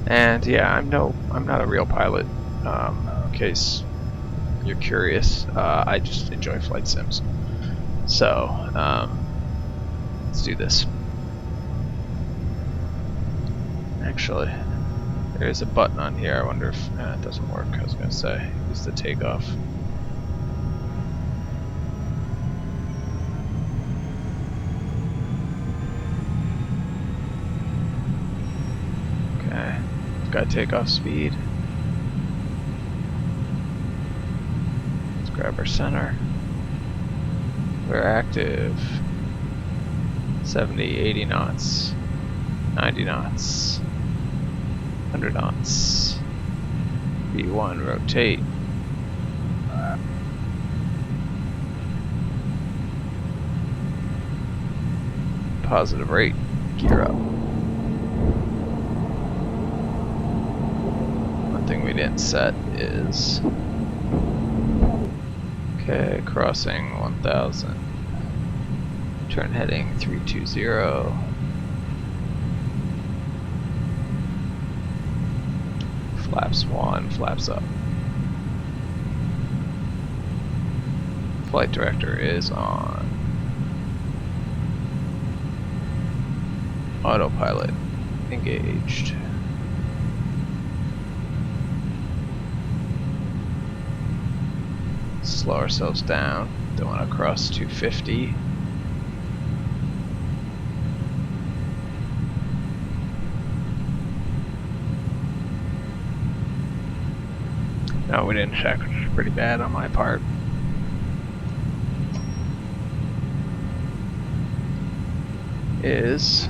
[SPEAKER 1] And yeah, I'm not a real pilot. In case you're curious, I just enjoy flight sims. So let's do this. Actually, there's a button on here. I wonder if it doesn't work. I was gonna say use the takeoff. Okay. Got takeoff speed. Let's grab our center. We're active. 70, 80 knots, 90 knots, 100 knots. V1, rotate. Positive rate. Gear up. Thing we didn't set is okay, crossing 1000, turn heading 320, flaps 1, flaps up. Flight director is on. Autopilot engaged. Slow ourselves down. Don't want to cross 250. No, we didn't check, which is pretty bad on my part. Is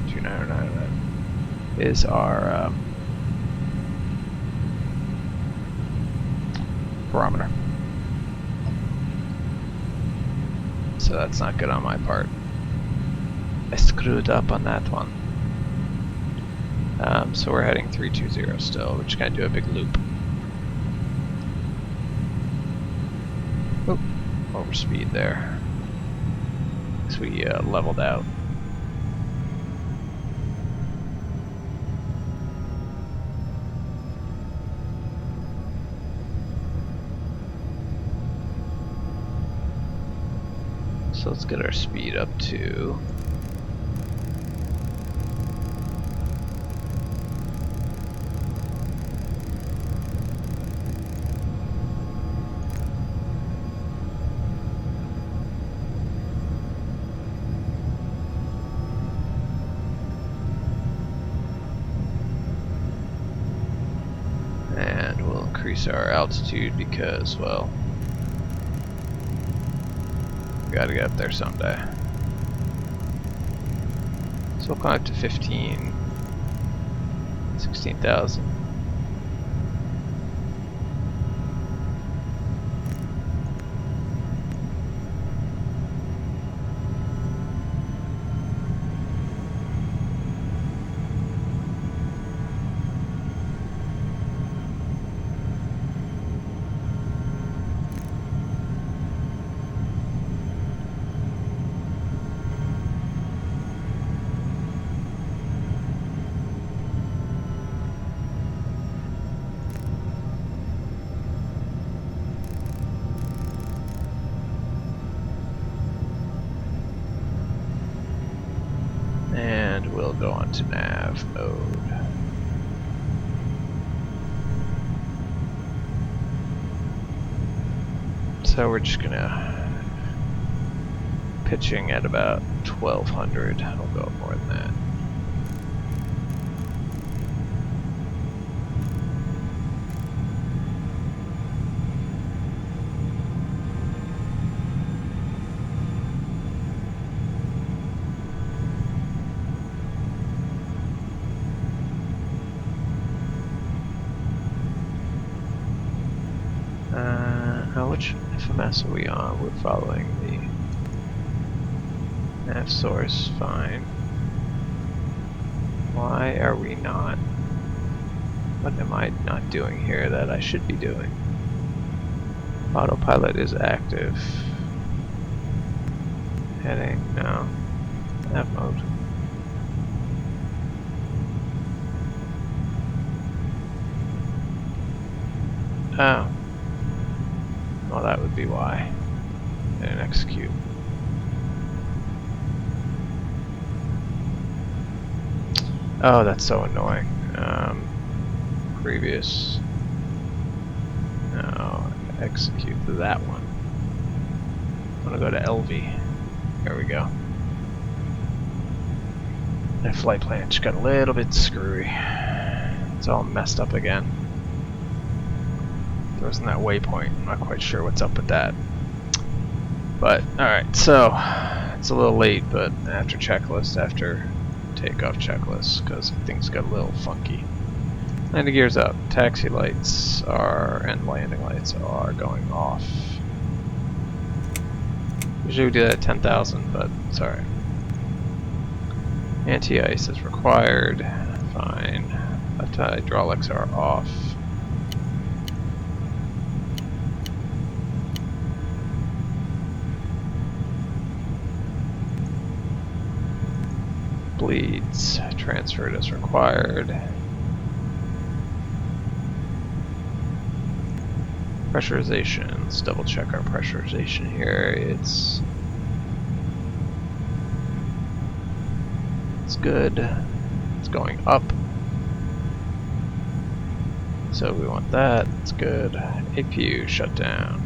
[SPEAKER 1] 2999 is our barometer. So that's not good on my part. I screwed up on that one. So we're heading 320 still. We're just gonna do a big loop. Oh, overspeed there. So we leveled out. So let's get our speed up to and we'll increase our altitude because, well, we gotta get up there someday. So we'll climb up to 16,000. And we'll go on to nav mode. So we're just gonna pitching at about 1200. I'll go more than that. Which FMS are we on? We're following the nav source, fine. Why are we not? What am I not doing here that I should be doing? Autopilot is active. Heading, no. Nav mode. Oh. Well, that would be why. Didn't execute. Oh, that's so annoying. Previous. No, execute that one. I'm gonna go to LV. There we go. That flight plan just got a little bit screwy. It's all messed up again. There wasn't that waypoint. I'm not quite sure what's up with that. But, alright, so it's a little late, but after takeoff checklist, because things got a little funky. Landing gears up. Taxi lights and landing lights are going off. Usually we do that at 10,000, but it's alright. Anti-ice is required. Fine. Left hydraulics are off. Bleeds transferred as required. Pressurization. Let's double check our pressurization here. It's good. It's going up. So we want that. It's good. APU shut down.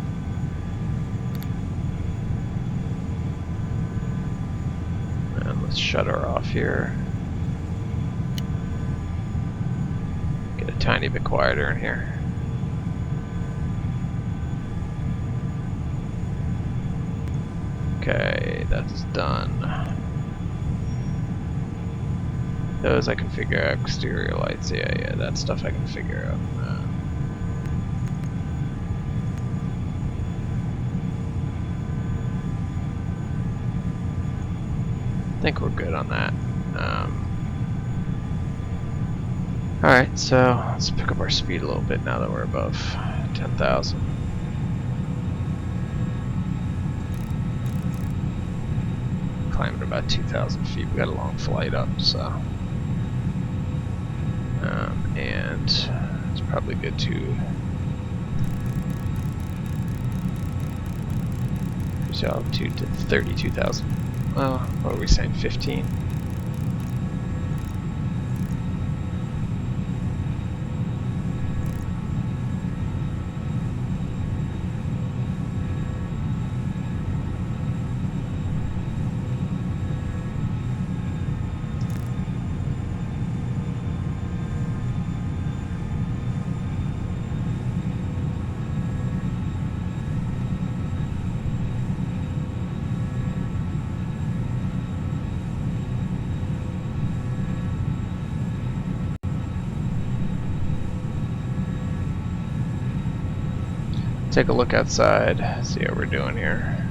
[SPEAKER 1] And let's shut her off here. Get a tiny bit quieter in here. Okay, that's done. Those I can figure out. Exterior lights, yeah, that stuff I can figure out. I think we're good on that. Alright, so let's pick up our speed a little bit now that we're above 10,000. climbing about 2,000 feet. We got a long flight up, so. And it's probably good to reach altitude to 32,000. Well, what are we saying, 15? Take a look outside, see how we're doing here.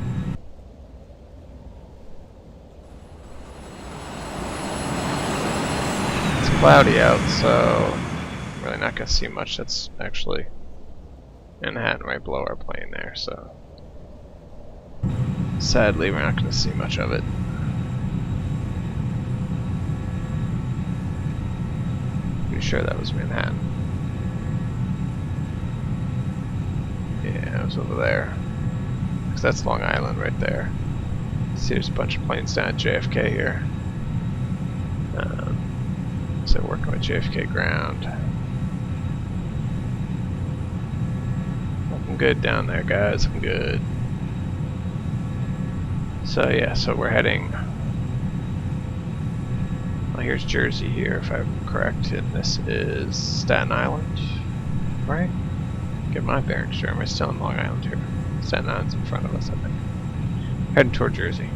[SPEAKER 1] It's cloudy out, so I'm really not going to see much. That's actually Manhattan right below our plane there, so sadly we're not going to see much of it. Pretty sure that was Manhattan. Yeah, it was over there. Because that's Long Island right there. See, there's a bunch of planes down at JFK here. So working with JFK ground. Looking good down there, guys. I'm good. So yeah, so we're heading. Well, here's Jersey here, if I'm correct, and this is Staten Island, right? Get my bearings straight. Am I still in Long Island here? Staten Island's in front of us, I think. Heading toward Jersey.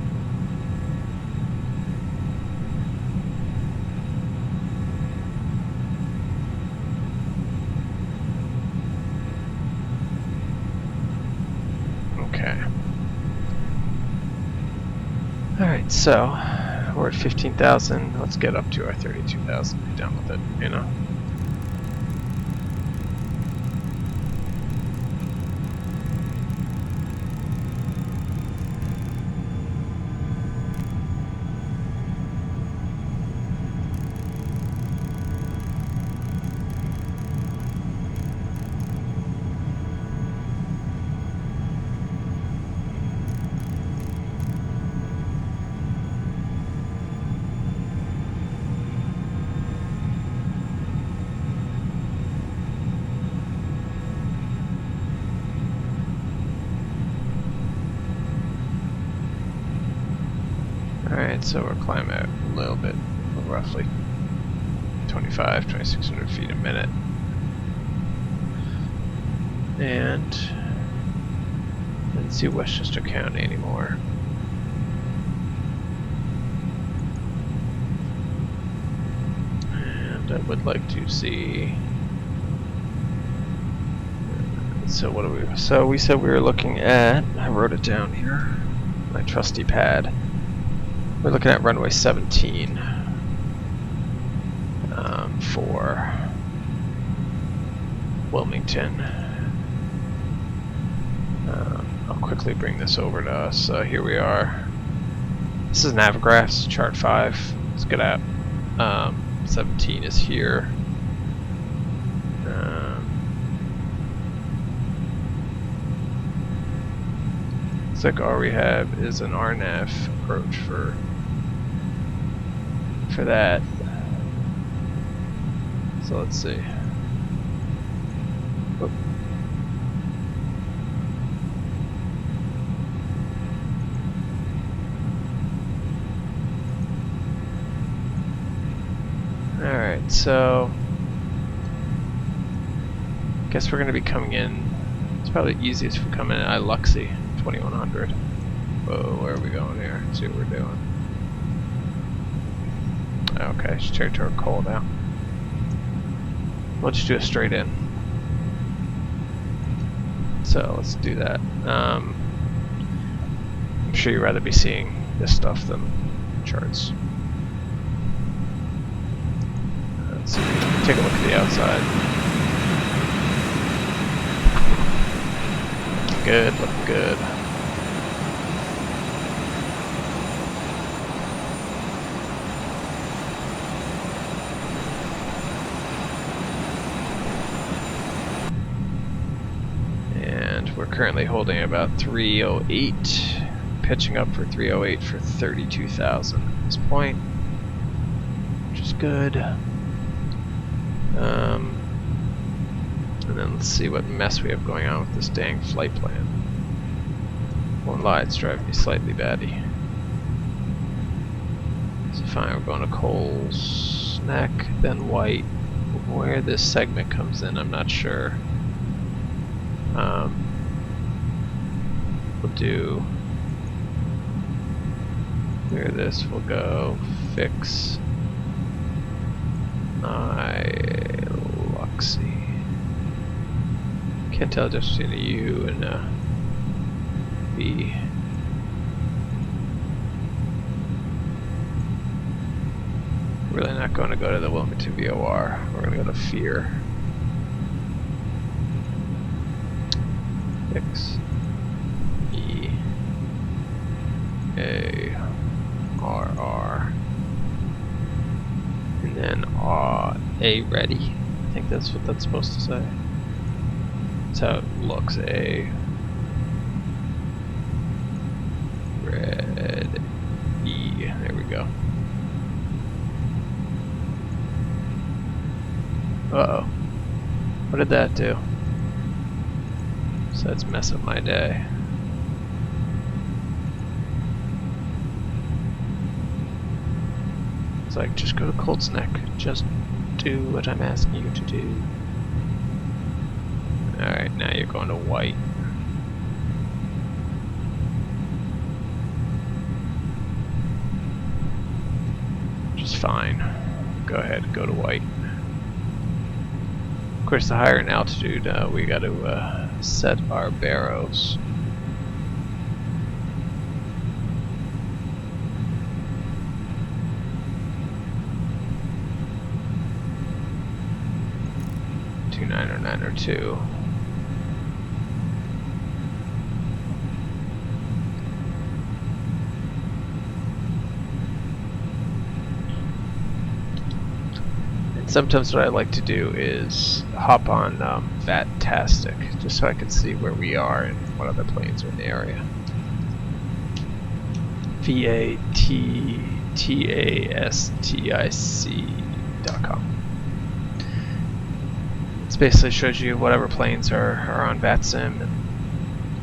[SPEAKER 1] Okay. Alright, so we're at 15,000. Let's get up to our 32,000. Be done with it, you know? Alright, so we're climbing at a little bit, roughly 2,600 feet a minute. And didn't see Westchester County anymore. And I would like to see. So what are we? So we said we were looking at. I wrote it down here. My trusty pad. We're looking at runway 17 for Wilmington. I'll quickly bring this over to us. Here we are. This is Navigraphs, chart 5. Let's get out. 17 is here. Looks like all we have is an RNAV approach for that. So let's see. Oop. Alright, so guess we're gonna be coming in. It's probably easiest if we come in at Iluxy, 2100. Whoa, where are we going here? Let's see what we're doing. Okay, it's territory cold now. We'll just do a straight in. So let's do that. I'm sure you'd rather be seeing this stuff than charts. Let's see. Take a look at the outside. Looking good, looking good. we're currently holding about 308, pitching up for 308 for 32,000 at this point, which is good. And then let's see what mess we have going on with this dang flight plan. Won't lie, it's driving me slightly batty. So fine, we're going to Cole's Neck, then White. Where this segment comes in, I'm not sure. We'll do clear this. We'll go fix Luxy. Can't tell the difference between a U and a B. Really not going to go to the Wilmington VOR. We're going to go to Fear. Fix EARR. And then A ready. I think that's what that's supposed to say. That's how it looks. A red E. There we go. Uh-oh. What did that do? So that's mess up my day. It's like, just go to Colt's Neck. Just do what I'm asking you to do. Alright, now you're going to White. Which is fine. Go ahead, go to White. Of course, the higher in altitude, we got to set our barrows. Or 902. And sometimes what I like to do is hop on Vatastic, just so I can see where we are and what other planes are in the area. VATTASTIC.com. It basically shows you whatever planes are on VATSIM,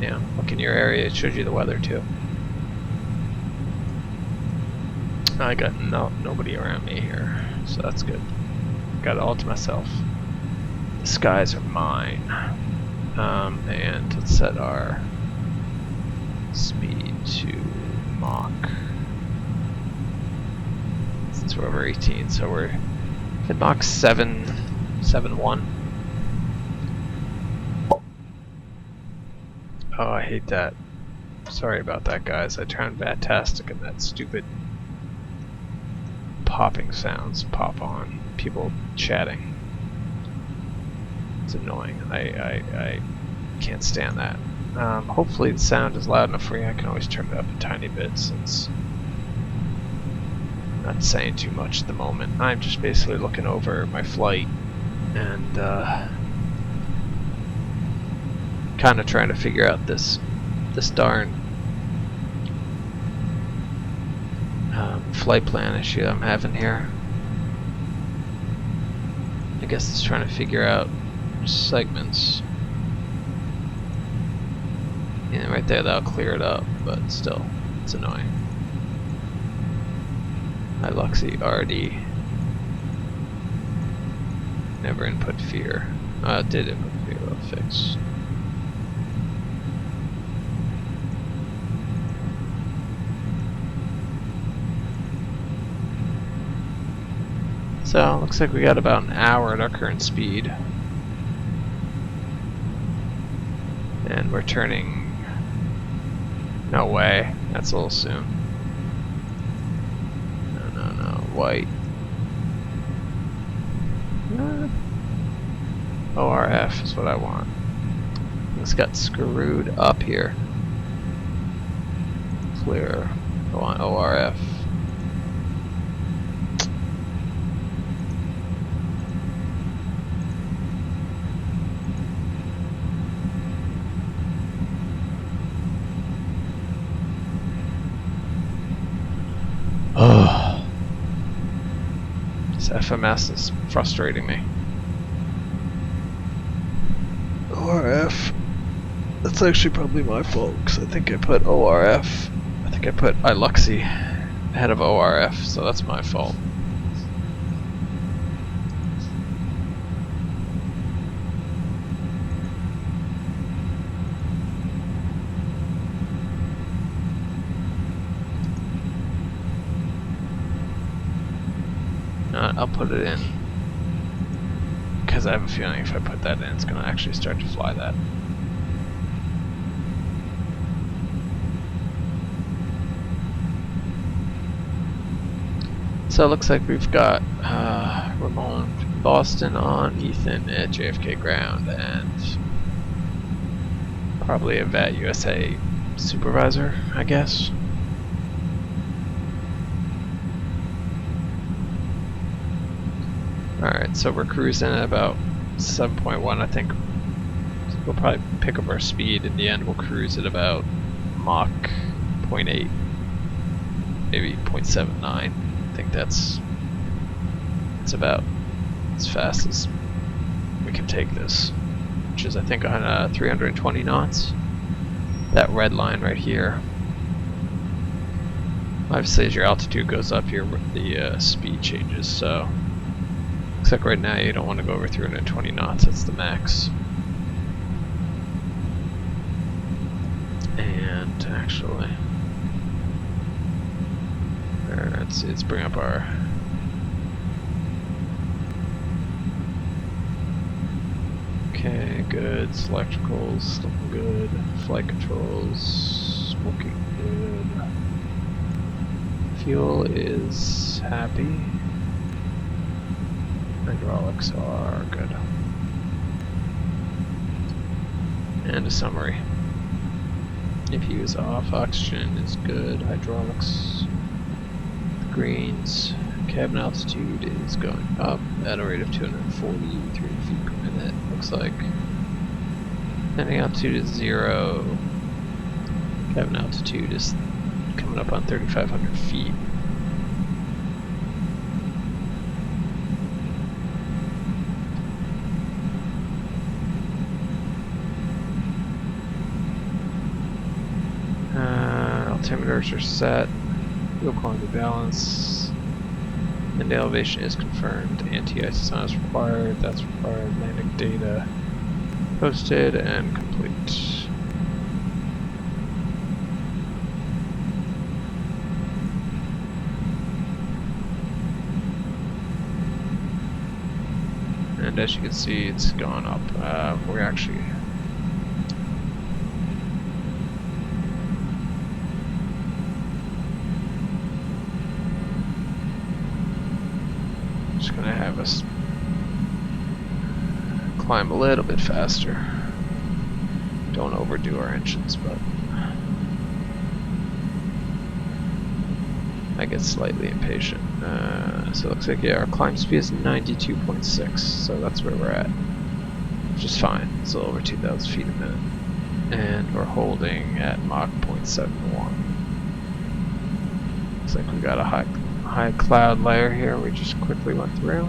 [SPEAKER 1] and look in your area. It shows you the weather too. I got nobody around me here, so that's good. Got it all to myself. The skies are mine. And let's set our speed to Mach. Since we're over 18, so we're at Mach 7.1. Oh, I hate that. Sorry about that, guys. I turned Vatastic and that stupid popping sounds pop on. People chatting. It's annoying. I can't stand that. Hopefully the sound is loud enough for you. I can always turn it up a tiny bit since I'm not saying too much at the moment. I'm just basically looking over my flight and kind of trying to figure out this darn flight plan issue I'm having here. I guess it's trying to figure out segments. Yeah, right there, that'll clear it up, but still, it's annoying. Hi Luxy, RD. Never input fear. Did input fear, well, fix. So, looks like we got about an hour at our current speed. And we're turning... No way. That's a little soon. No. White. ORF is what I want. This got screwed up here. Clear. I want ORF. Oh, this FMS is frustrating me. ORF. That's actually probably my fault, because I think I put ORF. I think I put iLuxi ahead of ORF, so that's my fault. I'll put it in, because I have a feeling if I put that in, it's going to actually start to fly that. So it looks like we've got Ramon from Boston on, Ethan at JFK ground, and probably a VAT USA supervisor, I guess. Alright, so we're cruising at about 7.1, I think. We'll probably pick up our speed. In the end, we'll cruise at about Mach 0.8, maybe 0.79. I think that's about as fast as we can take this, which is I think on 320 knots. That red line right here. Obviously, as your altitude goes up, the speed changes. So, looks like right now you don't want to go over 320 knots. That's the max. And actually, let's see. Let's bring up our. Okay, good. Electricals looking good. Flight controls looking good. Fuel is happy. Hydraulics are good. And a summary. APU is off. Oxygen is good. Hydraulics. The greens. Cabin altitude is going up at a rate of 243 feet per minute. Looks like landing altitude is 0. Cabin altitude is coming up on 3,500 feet. Altimeters are set. Fuel quality balance. And the elevation is confirmed. Anti-ice is required. That's required. Landing data posted and complete. And as you can see, it's gone up. We're actually just gonna have us climb a little bit faster. Don't overdo our engines, but I get slightly impatient. So it looks like, yeah, our climb speed is 92.6, so that's where we're at, which is fine. It's a little over 2,000 feet a minute, and we're holding at Mach 0.71. Looks like we got a high cloud layer here we just quickly went through.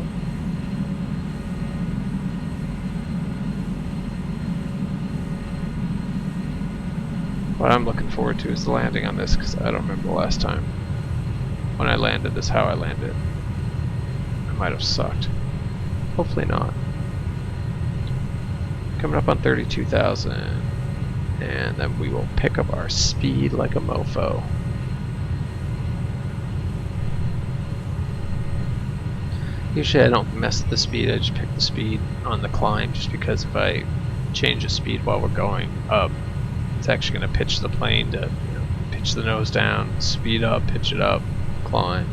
[SPEAKER 1] What I'm looking forward to is the landing on this, because I don't remember the last time when I landed this, how I landed. I might have sucked. Hopefully not. Coming up on 32,000, and then we will pick up our speed like a mofo. Usually I don't mess with the speed, I just pick the speed on the climb, just because if I change the speed while we're going up, it's actually going to pitch the plane to, pitch the nose down, speed up, pitch it up, climb.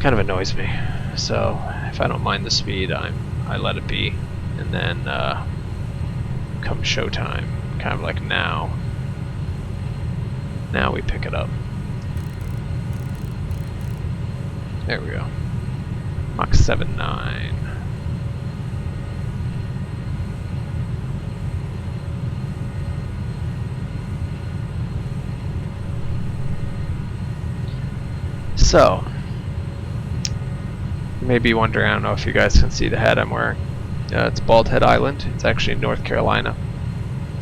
[SPEAKER 1] Kind of annoys me. So if I don't mind the speed, I let it be, and then come showtime, kind of like now we pick it up. There we go. Mach 7.9. So, you may be wondering, I don't know if you guys can see the hat I'm wearing. It's Bald Head Island. It's actually in North Carolina.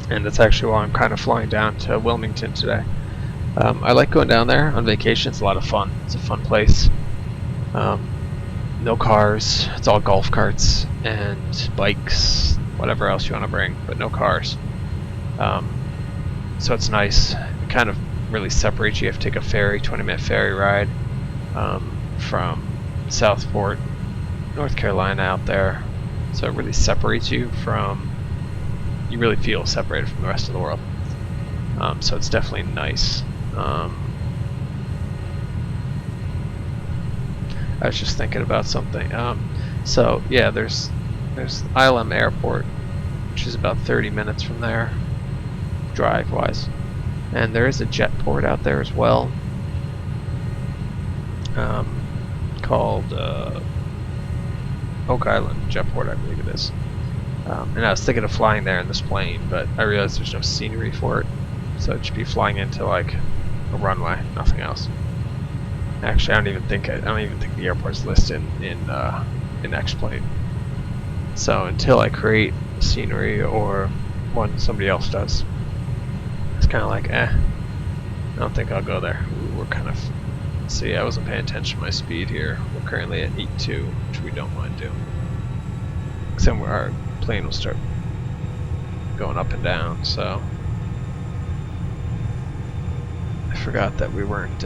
[SPEAKER 1] And that's actually why I'm kind of flying down to Wilmington today. I like going down there on vacation. It's a lot of fun. It's a fun place. No cars. It's all golf carts and bikes, whatever else you want to bring, but no cars. So it's nice. It kind of really separates you. You have to take a ferry, 20-minute ferry ride from Southport, North Carolina out there. So it really separates you from, you really feel separated from the rest of the world. So it's definitely nice. I was just thinking about something. So yeah, there's KILM Airport, which is about 30 minutes from there, drive-wise, and there is a jet port out there as well, called Oak Island Jetport, I believe it is. And I was thinking of flying there in this plane, but I realized there's no scenery for it, so it should be flying into like a runway, nothing else. Actually, I don't even think the airport's listed in X-Plane. So until I create scenery or one somebody else does, it's kind of like, I don't think I'll go there. We're kind of, see, I wasn't paying attention to my speed here. We're currently at 8.2, which we don't want to do. Somewhere our plane will start going up and down. So I forgot that we weren't.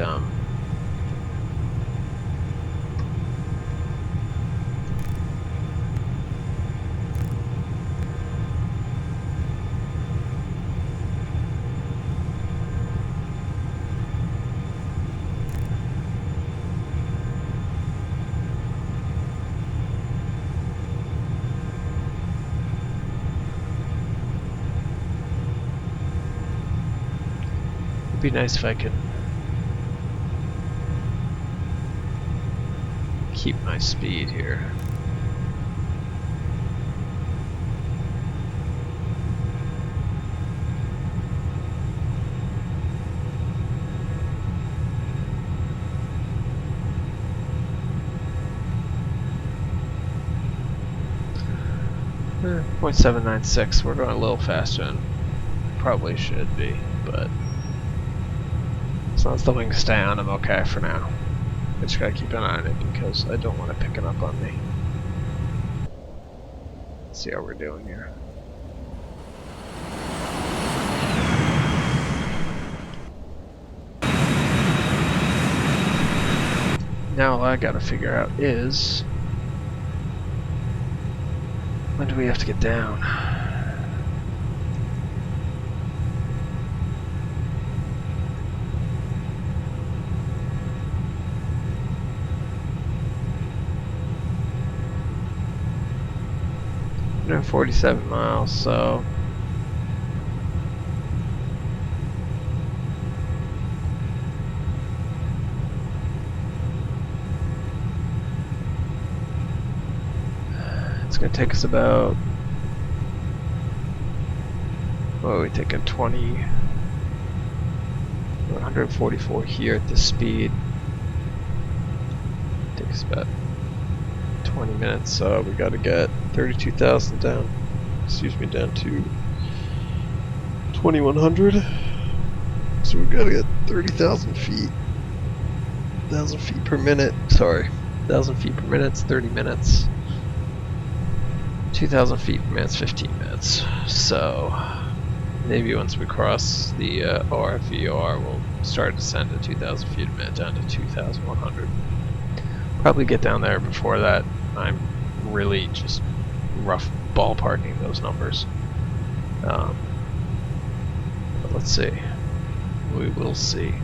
[SPEAKER 1] It'd be nice if I could keep my speed here. Eh, 0.796. We're going a little faster than probably should be, but as long as the wings stay on, I'm okay for now. I just gotta keep an eye on it because I don't want it picking up on me. Let's see how we're doing here. Now all I gotta figure out is, when do we have to get down? We're 47 miles, so it's gonna take us about, what are we taking, 144 here at this speed. Takes about 20 minutes, so we gotta get 32,000 down, down to 2,100. So we gotta get 30,000 feet. 1,000 feet per minute, sorry. 1,000 feet per minute, 30 minutes. 2,000 feet per minute, 15 minutes. So maybe once we cross the ORVR, we'll start to descend to 2,000 feet a minute down to 2,100. Probably get down there before that. I'm really just rough ballparking those numbers. But let's see. We will see.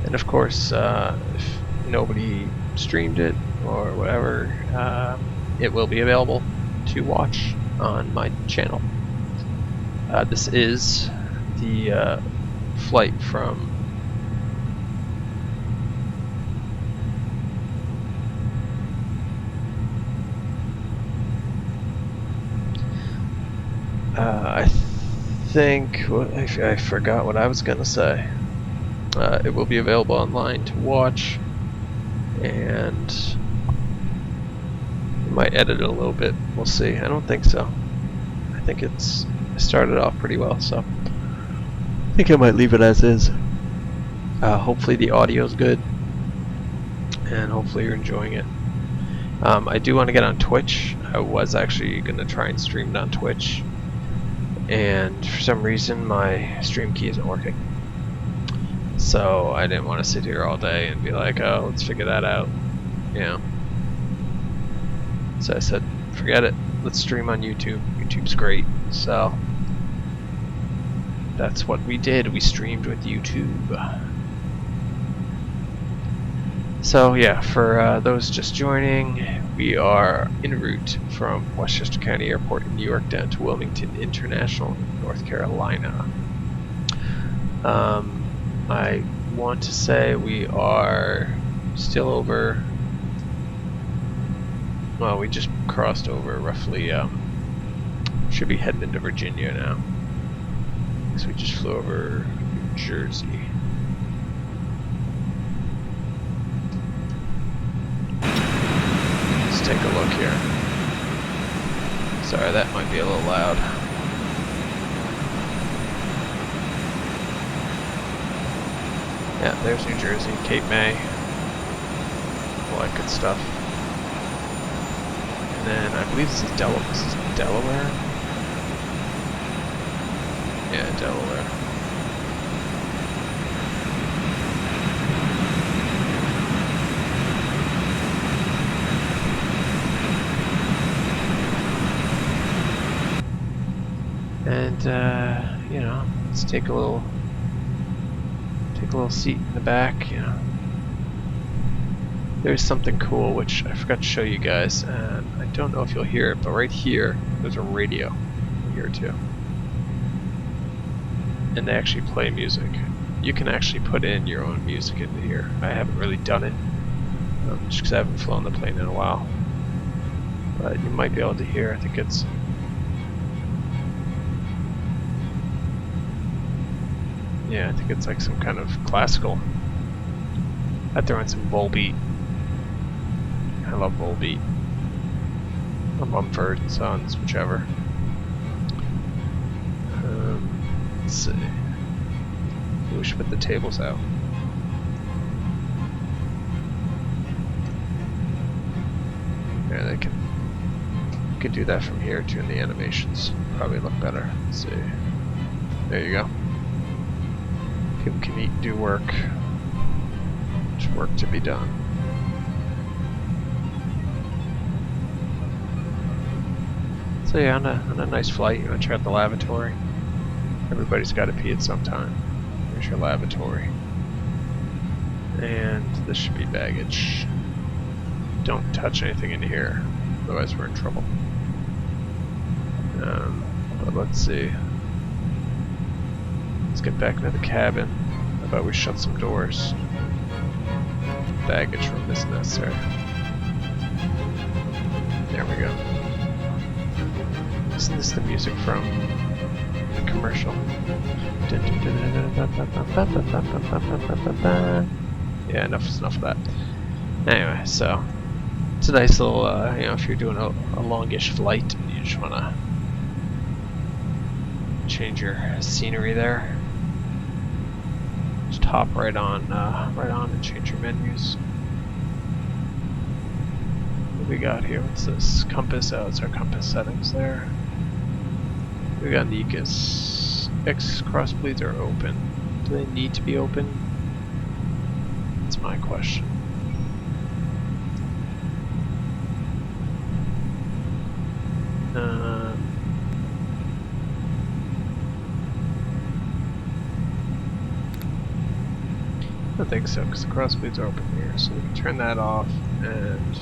[SPEAKER 1] And of course, if nobody streamed it or whatever, it will be available to watch on my channel. This is the flight from I think I forgot what I was gonna say. It will be available online to watch, and I might edit it a little bit. We'll see. I don't think so. I think it started off pretty well, so I think I might leave it as is. Hopefully the audio is good, and hopefully you're enjoying it. I do want to get on Twitch. I was actually going to try and stream it on Twitch, and for some reason my stream key isn't working. So I didn't want to sit here all day and be like, oh, let's figure that out. Yeah. So I said, forget it. Let's stream on YouTube. YouTube's great. So that's what we did. We streamed with YouTube. So yeah, for those just joining, we are en route from Westchester County Airport in New York down to Wilmington International, North Carolina. I want to say we are still over, well, we just crossed over roughly, should be heading into Virginia now. So we just flew over New Jersey. Let's take a look here. Sorry, that might be a little loud. Yeah, there's New Jersey, Cape May, all that good stuff. And then I believe this is Delaware. Yeah, Delaware. And you know, let's take a little seat in the back. You know, there's something cool which I forgot to show you guys, and I don't know if you'll hear it, but right here there's a radio here too, and they actually play music. You can actually put in your own music into here. I haven't really done it, just because I haven't flown the plane in a while, but you might be able to hear. I think it's I think it's like some kind of classical. I throw in some Volbeat. I love Volbeat. Or Mumford and Sons, whichever. Let's see. We should put the tables out. Yeah, they can. You can do that from here too in the animations. Probably look better. Let's see. There you go. People can eat and do work. There's work to be done. So yeah, on a nice flight, you want to check out the lavatory. Everybody's got to pee at some time. There's your lavatory. And this should be baggage. Don't touch anything in here, otherwise we're in trouble. But let's see. Let's get back into the cabin. How about we shut some doors? Baggage room isn't necessary. There we go. Isn't this the music from the commercial? Yeah, enough of that. Anyway, so it's a nice little, you know, if you're doing a longish flight and you just want to change your scenery there. Just hop right on and change your menus. What we got here? What's this? Compass. Oh, it's our compass settings there. We got Nikas. X cross bleeds are open. Do they need to be open? That's my question. I don't think so, because the crossbleeds are open here, so we can turn that off. And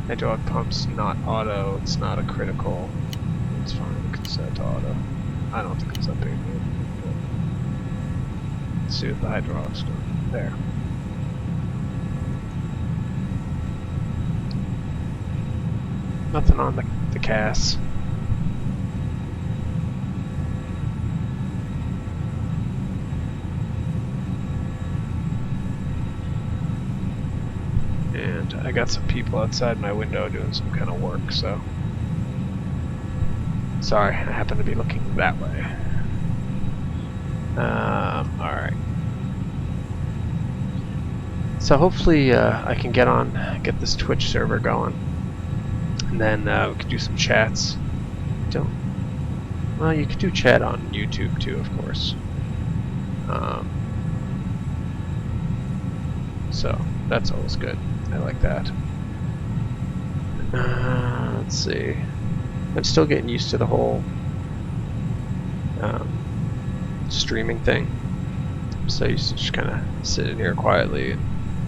[SPEAKER 1] hydraulic pumps not auto. It's not a critical. It's fine. We can set to auto. I don't think it's that big. Let's see what the hydraulics do. There. Nothing on the CAS. I got some people outside my window doing some kind of work, so sorry, I happen to be looking that way. Alright. So hopefully I can get this Twitch server going, and then we could do some chats. Well, you could do chat on YouTube too, of course. So that's always good. I like that. Let's see. I'm still getting used to the whole streaming thing. So I used to just kind of sit in here quietly and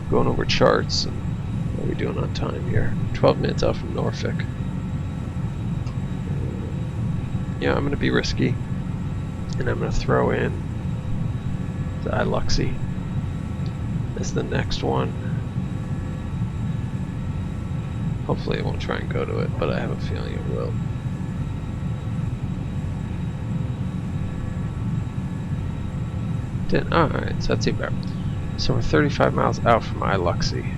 [SPEAKER 1] going over charts. And what are we doing on time here? 12 minutes out from Norfolk. Yeah, I'm going to be risky. And I'm going to throw in the Iluxy as the next one. Hopefully it won't try and go to it, but I have a feeling it will. Alright, so that's even better. So we're 35 miles out from Iluxy.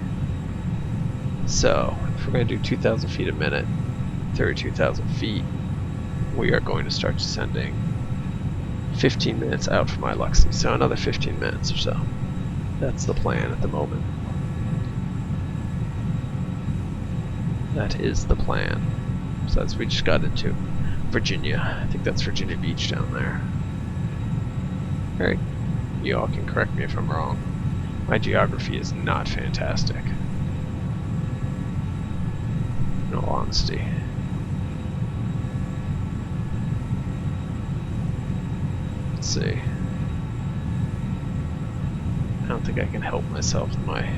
[SPEAKER 1] So if we're going to do 2,000 feet a minute, 32,000 feet, we are going to start descending 15 minutes out from Iluxy. So another 15 minutes or so. That's the plan at the moment. That is the plan. So we just got into Virginia. I think that's Virginia Beach down there. Alright. You all can correct me if I'm wrong. My geography is not fantastic, in all honesty. Let's see. I don't think I can help myself with my...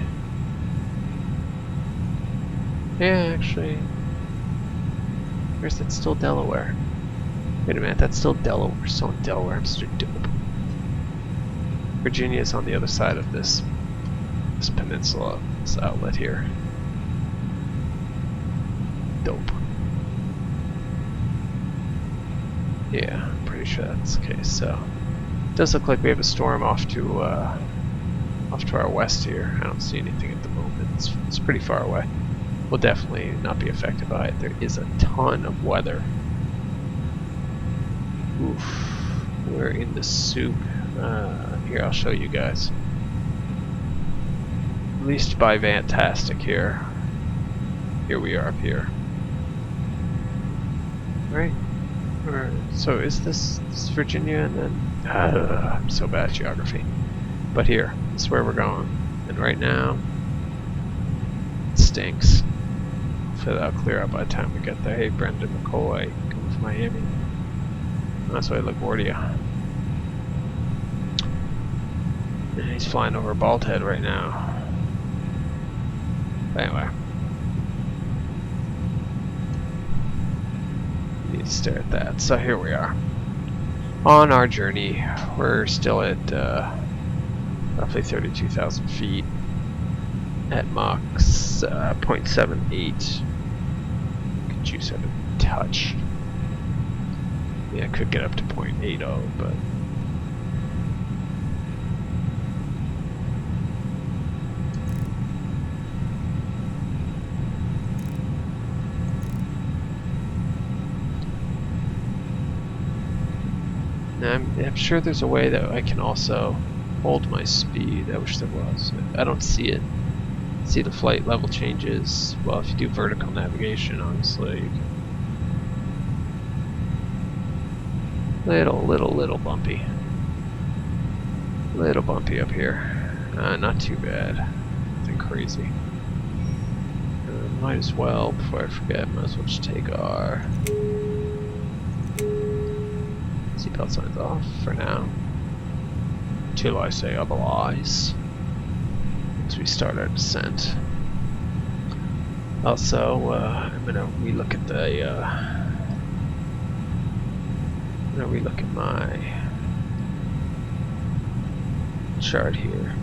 [SPEAKER 1] Yeah, actually... Or is that still Delaware? Wait a minute, that's still Delaware. We're still in Delaware. I'm still dope. Virginia is on the other side of this peninsula, this outlet here. Dope. Yeah, I'm pretty sure that's the case. So it does look like we have a storm off to our west here. I don't see anything at the moment. It's pretty far away. We'll definitely not be affected by it. There is a ton of weather. Oof. We're in the soup. Here, I'll show you guys. At least by Fantastic here. Here we are up here. Right? So is this Virginia and then... I'm so bad at geography. But here, this is where we're going. And right now, it stinks. Hopefully that'll clear up by the time we get there. Hey, Brendan McCoy, coming from Miami. That's why LaGuardia. And he's flying over Bald Head right now. But anyway. Need to stare at that. So here we are. On our journey. We're still at roughly 32,000 feet. At Mach 0.78. Could juice out a touch. Yeah, I could get up to 0.80, but... I'm sure there's a way that I can also hold my speed. I wish there was. I don't see it. See the flight level changes. Well, if you do vertical navigation, obviously you can... Little bumpy. Little bumpy up here. Not too bad. Nothing crazy. Might as well, before I forget, might as well just take our seatbelt signs off for now. Till I say otherwise. As we start our descent. Also, I'm gonna relook at the I'm gonna relook at my chart here.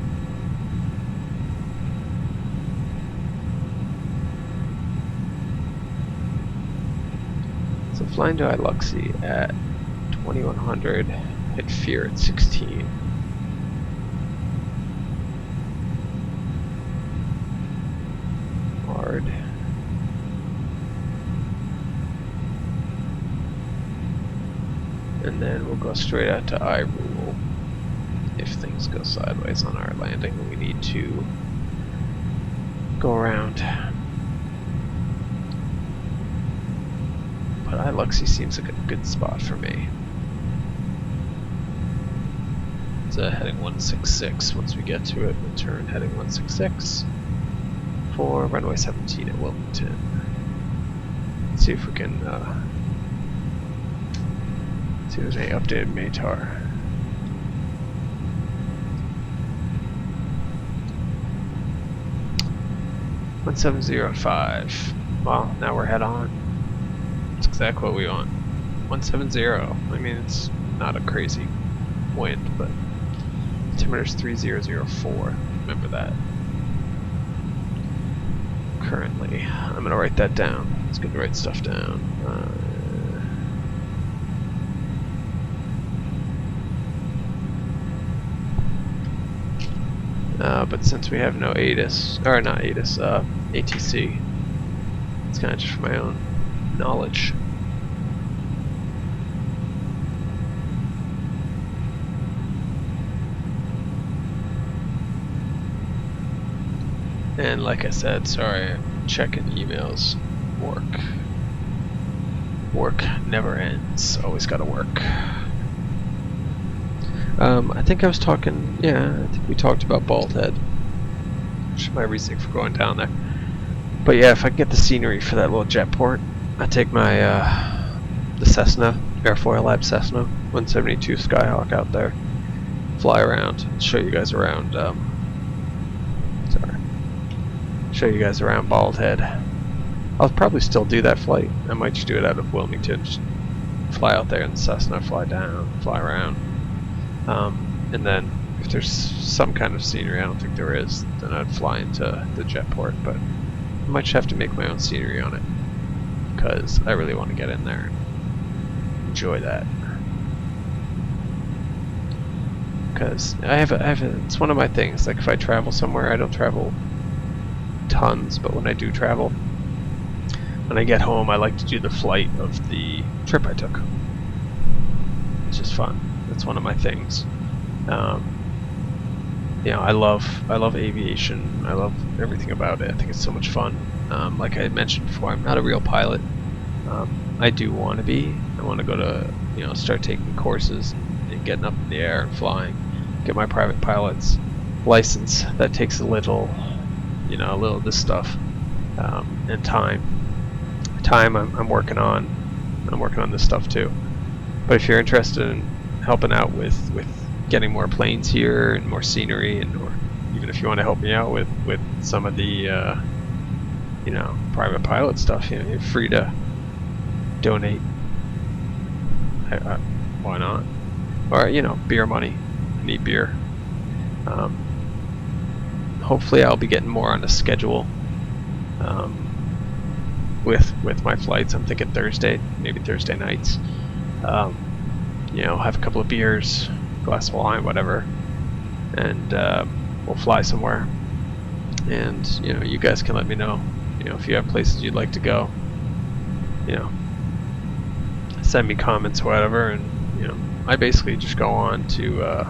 [SPEAKER 1] So flying to Iluxy at 2100, hit fear at 16. hard. And then we'll go straight out to I rule. If things go sideways on our landing, we need to go around. But Iluxy seems like a good spot for me. It's heading 166. Once we get to it, we'll turn heading 166 for runway 17 at Wilmington. Let's see if we can see if there's any updated METAR. One 705. Well, now we're head on. That's exactly what we want. 170. I mean, it's not a crazy wind, but altimeter's 3004. Remember that. Currently, I'm gonna write that down. It's good to write stuff down. But since we have no ATIS, or not ATIS, ATC, it's kind of just for my own knowledge. And like I said, sorry, I'm checking emails. Work never ends. Always gotta work. I think I was talking, yeah, I think we talked about Bald Head, which is my reasoning for going down there. But yeah, if I can get the scenery for that little jet port, I take my, the Cessna, Airfoil Lab Cessna 172 Skyhawk out there, fly around, show you guys around, show you guys around Bald Head. I'll probably still do that flight. I might just do it out of Wilmington, just fly out there in the Cessna, fly down, fly around. And then if there's some kind of scenery, I don't think there is, then I'd fly into the jet port, but I might just have to make my own scenery on it, because I really want to get in there and enjoy that. Because it's one of my things, like if I travel somewhere, I don't travel tons, but when I do travel, when I get home, I like to do the flight of the trip I took. It's just fun. That's one of my things. You know, I love aviation. I love everything about it. I think it's so much fun. Like I mentioned before, I'm not a real pilot. I do want to be. I want to go to, you know, start taking courses and getting up in the air and flying. Get my private pilot's license. That takes a little, you know, a little of this stuff and time. I'm working on. I'm working on this stuff too. But if you're interested in helping out with getting more planes here and more scenery, and or even if you want to help me out with some of the you know, private pilot stuff, you know, you're free to donate. Why not? Or, you know, beer money. I need beer. Hopefully I'll be getting more on a schedule with my flights. I'm thinking Thursday, maybe Thursday nights. You know, have a couple of beers, glass of wine, whatever, and we'll fly somewhere. And you know, you guys can let me know, you know, if you have places you'd like to go. You know, send me comments or whatever, and you know, I basically just go on to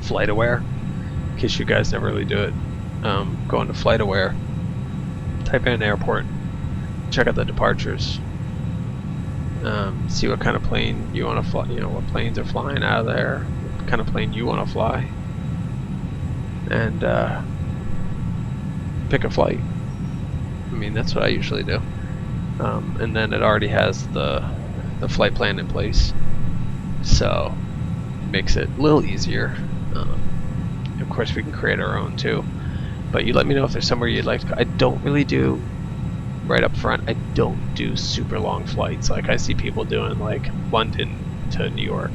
[SPEAKER 1] FlightAware, in case you guys never really do it. Go on to FlightAware, type in airport, check out the departures. See what kind of plane you want to fly, you know, what planes are flying out of there, what kind of plane you want to fly, and pick a flight. I mean, that's what I usually do. And then it already has the flight plan in place, so it makes it a little easier. Of course, we can create our own too, but you let me know if there's somewhere you'd like to go. I don't really do, right up front, I don't do super long flights. Like I see people doing like London to New York,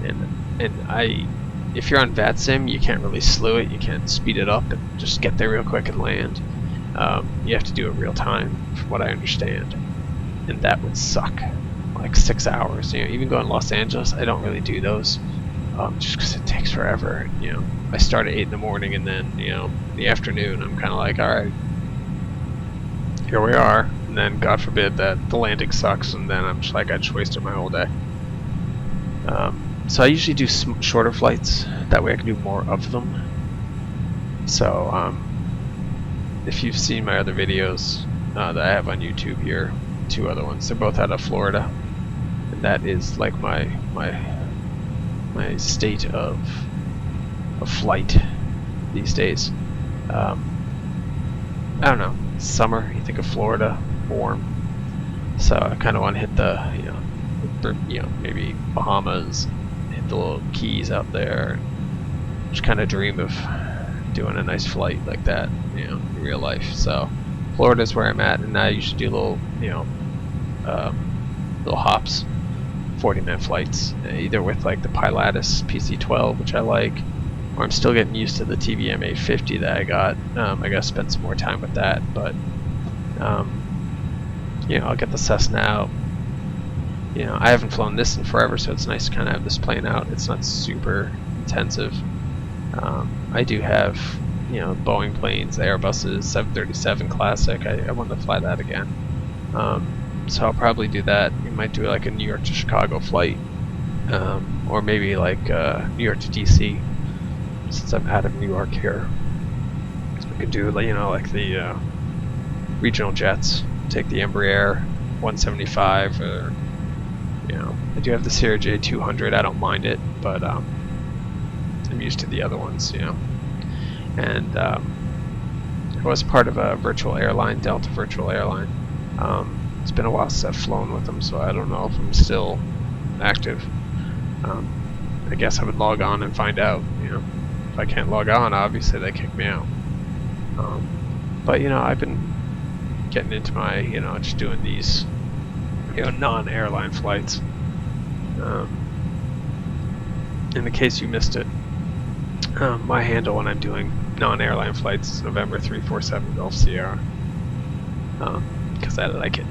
[SPEAKER 1] and if you're on VATSIM, you can't really slew it. You can't speed it up and just get there real quick and land. You have to do it real time, from what I understand, and that would suck. Like 6 hours. You know, even going to Los Angeles, I don't really do those, just because it takes forever. You know, I start at 8 in the morning, and then, you know, in the afternoon, I'm kind of like, all right, here we are, and then God forbid that the landing sucks, and then I'm just like, I just wasted my whole day. So I usually do shorter flights, that way I can do more of them. So if you've seen my other videos that I have on YouTube here, 2 other ones, they're both out of Florida, and that is like my state of flight these days. I don't know, summer, you think of Florida, warm, so I kind of want to hit the, maybe Bahamas, hit the little Keys out there, just kind of dream of doing a nice flight like that, in real life. So Florida's where I'm at, and I usually do little, little hops, 40-minute flights, either with like the Pilatus PC-12, which I like, or I'm still getting used to the TVM 850 that I got. I gotta spend some more time with that, but I'll get the Cessna out. I haven't flown this in forever, so it's nice to kind of have this plane out. It's not super intensive. I do have, Boeing planes, Airbuses, 737 Classic. I want to fly that again. So I'll probably do that. We might do like a New York to Chicago flight, or maybe like New York to DC, since I'm out of New York here. So we could do, like the regional jets. Take the Embraer 175, or I do have the Sierra J200. I don't mind it, but I'm used to the other ones, And I was part of a virtual airline, Delta Virtual Airline. It's been a while since I've flown with them, so I don't know if I'm still active. I guess I would log on and find out. If I can't log on, obviously they kick me out. But I've been getting into my, just doing these, non-airline flights. In the case you missed it, my handle when I'm doing non-airline flights is November 347 Gulf Sierra, because I like it.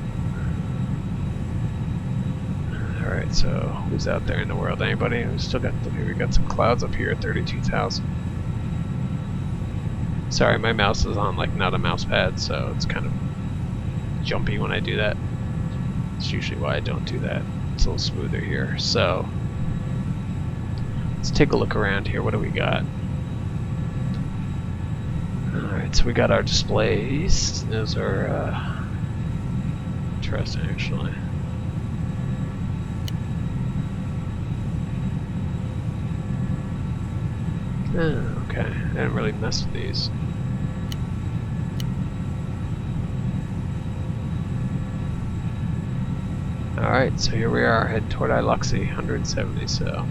[SPEAKER 1] Alright, so who's out there in the world? Anybody? We still got we got some clouds up here at 32,000. Sorry, my mouse is on like not a mouse pad, so it's kind of jumpy when I do that. It's usually why I don't do that. It's a little smoother here. So let's take a look around here. What do we got? Alright, so we got our displays. Those are interesting, actually. Okay, I didn't really mess with these. Alright, so here we are, heading toward Iluxy, 170, so.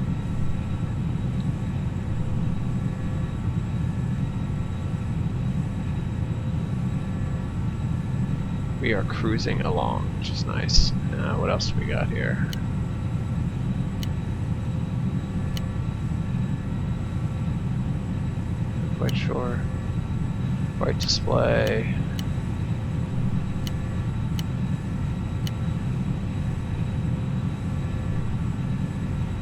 [SPEAKER 1] We are cruising along, which is nice. What else do we got here? Not quite sure. White display.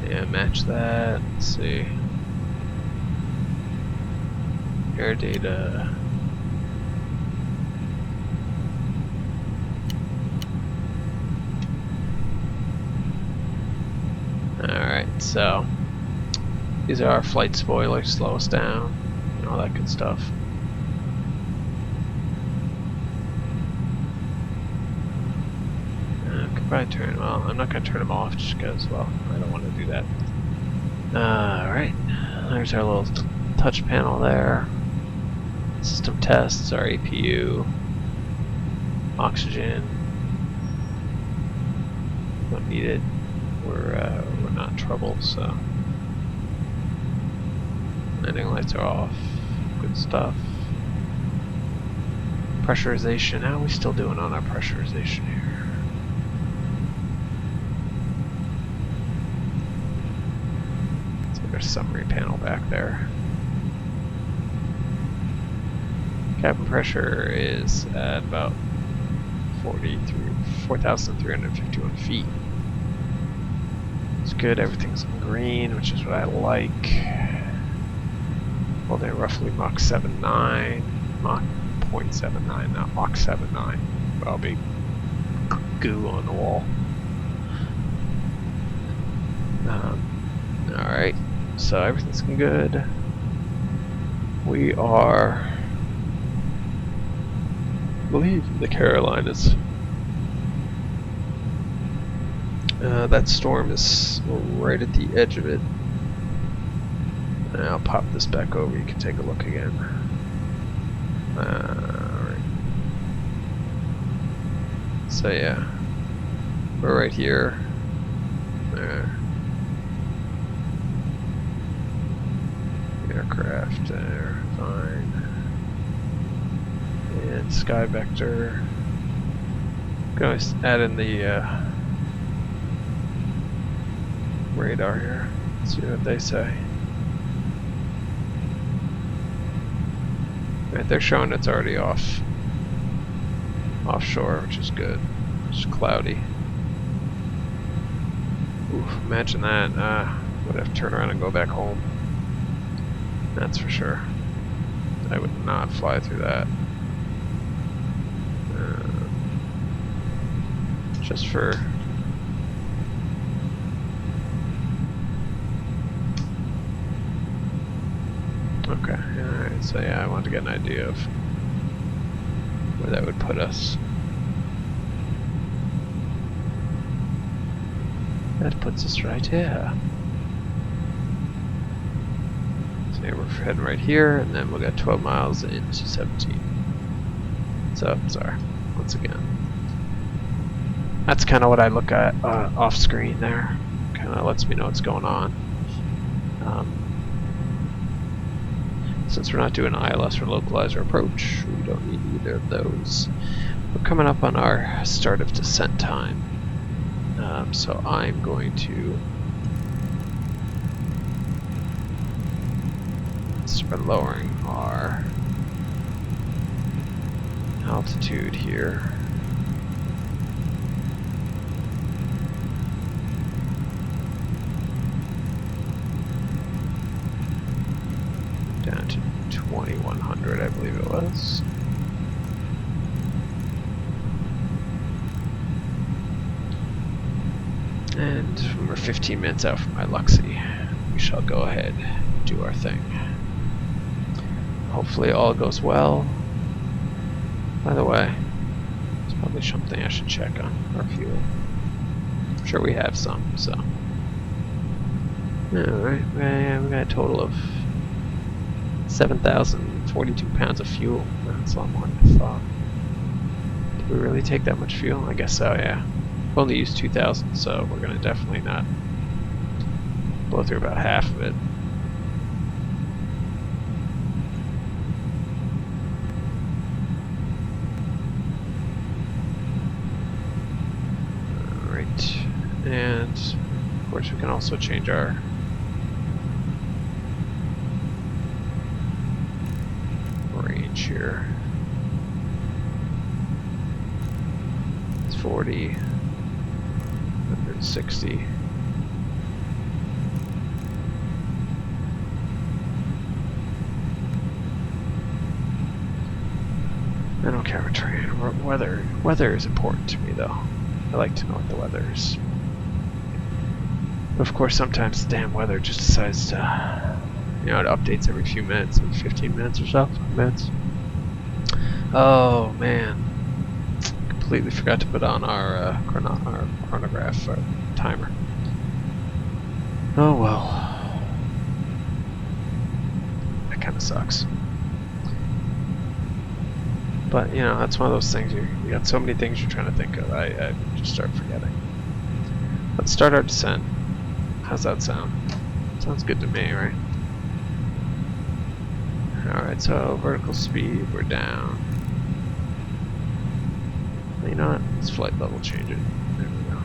[SPEAKER 1] Yeah, match that. Let's see. Air data. Alright, so these are our flight spoilers, slow us down, and all that good stuff. Could probably turn them off. I'm not going to turn them off just because, well, I don't want to do that. Alright, there's our little touch panel there. System tests, our APU, oxygen. Don't need it. We're not in trouble, so. Landing lights are off. Good stuff. Pressurization. How are we still doing on our pressurization here? So there's a summary panel back there. Cabin pressure is at about 4,351 feet. It's good, everything's in green, which is what I like. Well, they're roughly Mach 7.9, Mach 0.79, not Mach 7.9. I'll be goo on the wall. Alright, so everything's looking good. We are, I believe, in the Carolinas. That storm is right at the edge of it. And I'll pop this back over, you can take a look again. Alright. So yeah, we're right here. There. Aircraft there, fine. And sky vector. Can always add in the radar here. See what they say. Right, they're showing it's already offshore, which is good. It's cloudy. Oof, imagine that. Would have to turn around and go back home. That's for sure. I would not fly through that. Just for... Okay, alright, so yeah, I wanted to get an idea of where that would put us. That puts us right here. So yeah, we're heading right here, and then we'll get 12 miles into 17. So, sorry, once again. That's kind of what I look at off screen there. Kind of lets me know what's going on. Since we're not doing ILS or localizer approach, we don't need either of those. We're coming up on our start of descent time. So I'm going to start lowering our altitude here. Down to 2100, I believe it was. And when we're 15 minutes out from my Luxie, we shall go ahead and do our thing. Hopefully all goes well. By the way, there's probably something I should check on our fuel. I'm sure we have some, so. Alright, we got a total of 7,042 pounds of fuel. That's a lot more than I thought. Did we really take that much fuel? I guess so, yeah. We've only used 2,000, so we're going to definitely not blow through about half of it. Alright, and of course we can also change our range here. It's 40. 160. I don't care what terrain. Weather is important to me, though. I like to know what the weather is. But of course, sometimes the damn weather just decides to, you know, it updates every few minutes, every 15 minutes or so, 5 minutes. Oh man. Completely forgot to put on our chronograph or timer. Oh well. That kind of sucks. But you know, that's one of those things. You got so many things you're trying to think of. I just start forgetting. Let's start our descent. How's that sound? Sounds good to me, right? All right. So vertical speed, we're down. You know what? Let's flight level change it. There we go.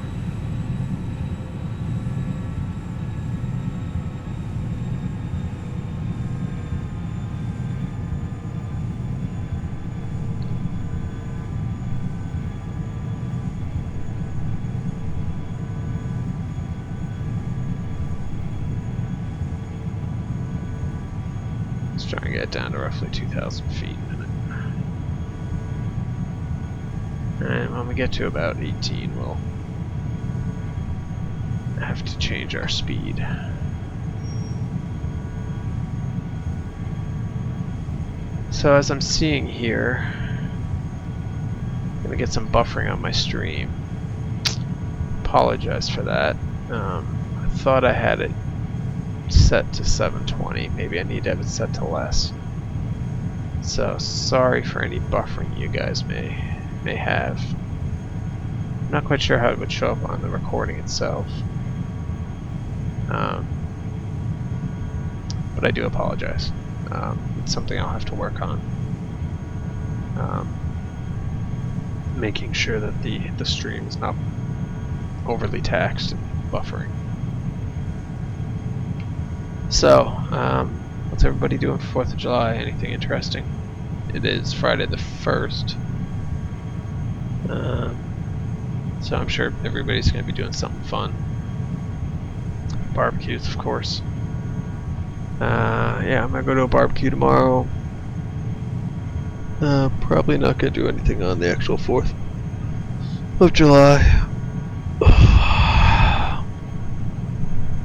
[SPEAKER 1] Let's try and get it down to roughly 2,000 feet a minute. And when we get to about 18, we'll have to change our speed. So as I'm seeing here, I'm gonna get some buffering on my stream. Apologize for that. I thought I had it set to 720. Maybe I need to have it set to less. So sorry for any buffering you guys may have. I'm not quite sure how it would show up on the recording itself. But I do apologize. It's something I'll have to work on. Making sure that the stream is not overly taxed and buffering. So, what's everybody doing for 4th of July? Anything interesting? It is Friday the 1st. So I'm sure everybody's going to be doing something fun. Barbecues, of course. Yeah, I'm going to go to a barbecue tomorrow. Probably not going to do anything on the actual 4th of July.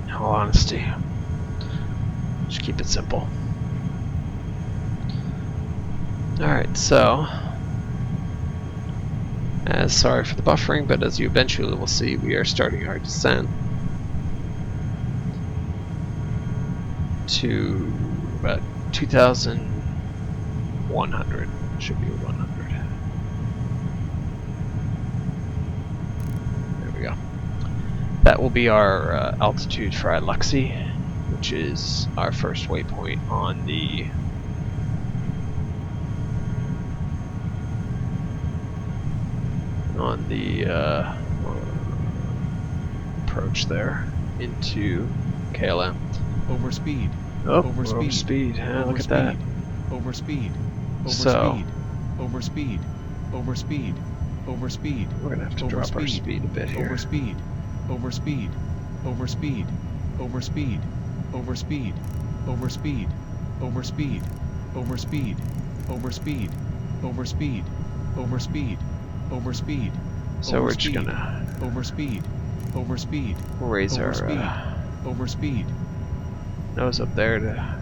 [SPEAKER 1] In all honesty. Just keep it simple. Alright, so sorry for the buffering, but as you eventually will see, we are starting our descent to about 2,100. Should be 100. There we go. That will be our altitude for Iluxi, which is our first waypoint on the approach there into KLM.
[SPEAKER 2] Overspeed.
[SPEAKER 1] Oh,
[SPEAKER 2] Overspeed.
[SPEAKER 1] Overspeed. Yeah, look at that.
[SPEAKER 2] Overspeed.
[SPEAKER 1] So,
[SPEAKER 2] Overspeed. Overspeed. Overspeed.
[SPEAKER 1] We're gonna have to drop our speed a bit here.
[SPEAKER 2] Overspeed. Overspeed. Overspeed. Overspeed. Overspeed. Overspeed. Overspeed. Overspeed. Overspeed. Overspeed. Overspeed. Overspeed.
[SPEAKER 1] So we're just gonna
[SPEAKER 2] overspeed. Overspeed.
[SPEAKER 1] Raise our
[SPEAKER 2] overspeed.
[SPEAKER 1] Nose up there to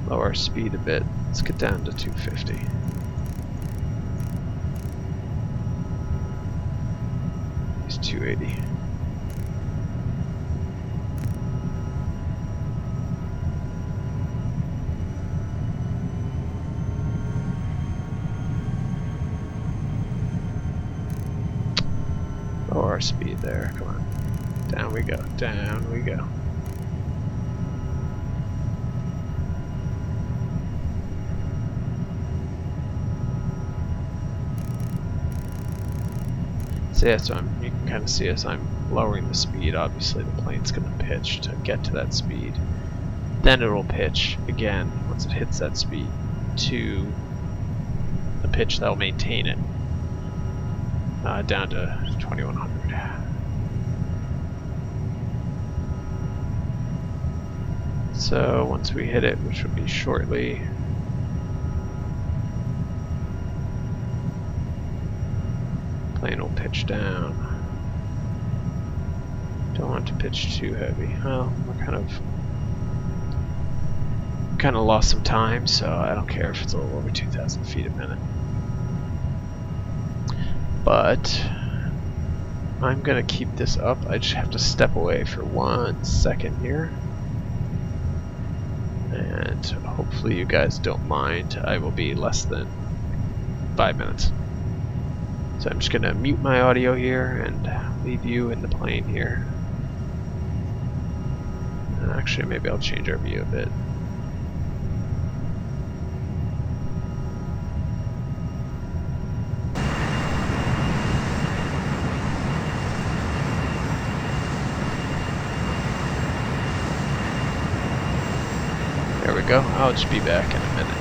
[SPEAKER 1] lower our speed a bit. Let's get down to 250. He's 280. Lower our speed there. Come on. Down we go. Down we go. So yeah, so you can kind of see as I'm lowering the speed, obviously the plane's going to pitch to get to that speed. Then it'll pitch again once it hits that speed to the pitch that will maintain it down to 2100. So once we hit it, which will be shortly, plane will pitch down. Don't want to pitch too heavy. Well, we're kind of lost some time, so I don't care if it's a little over 2,000 feet a minute. But I'm gonna keep this up. I just have to step away for 1 second here. And hopefully you guys don't mind. I will be less than 5 minutes. So I'm just gonna mute my audio here and leave you in the plane here. Actually, maybe I'll change our view a bit. There we go. I'll just be back in a minute.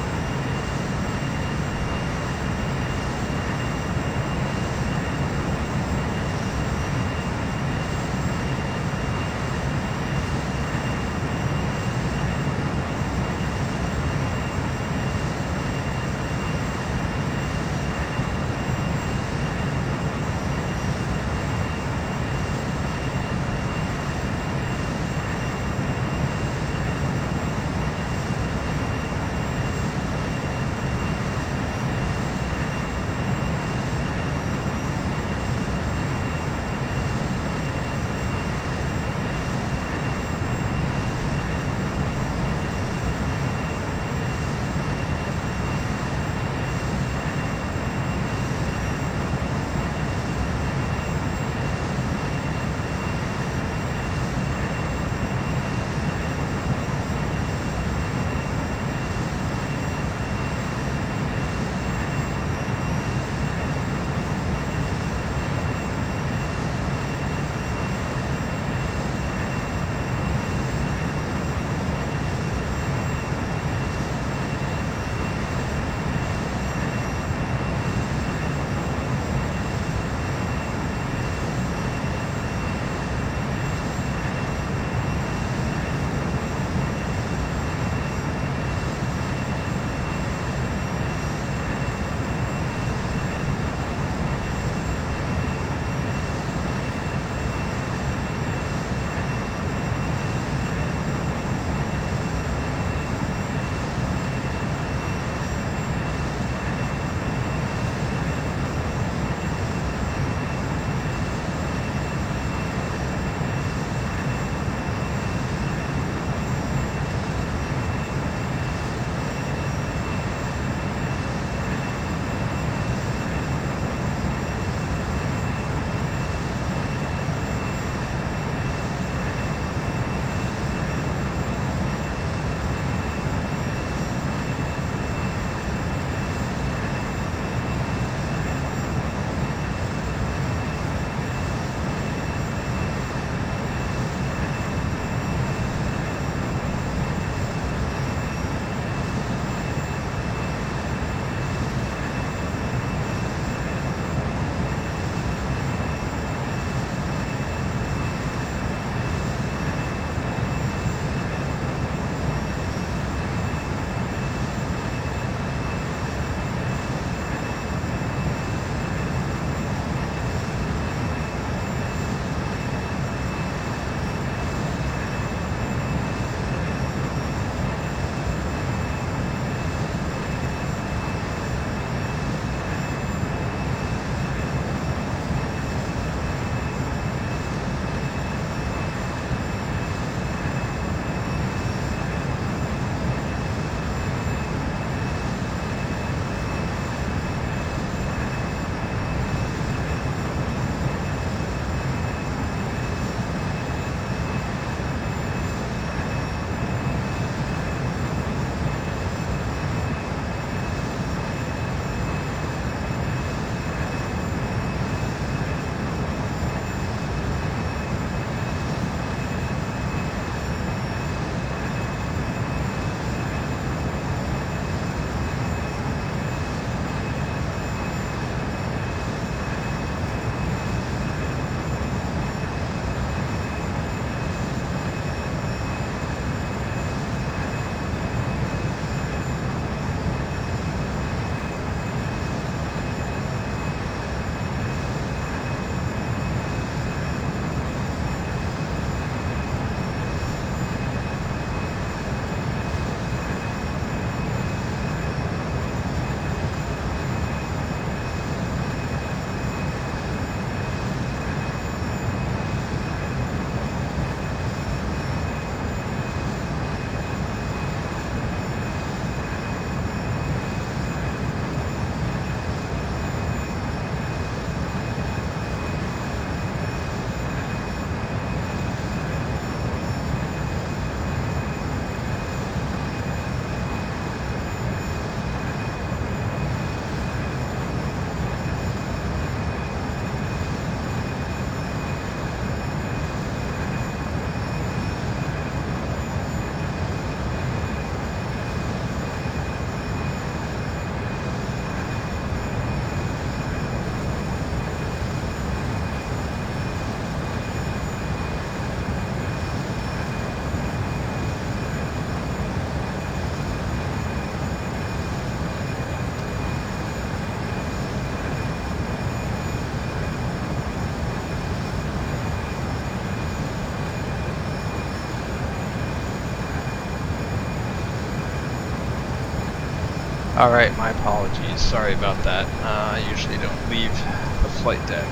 [SPEAKER 1] Alright, my apologies. Sorry about that. I usually don't leave the flight deck.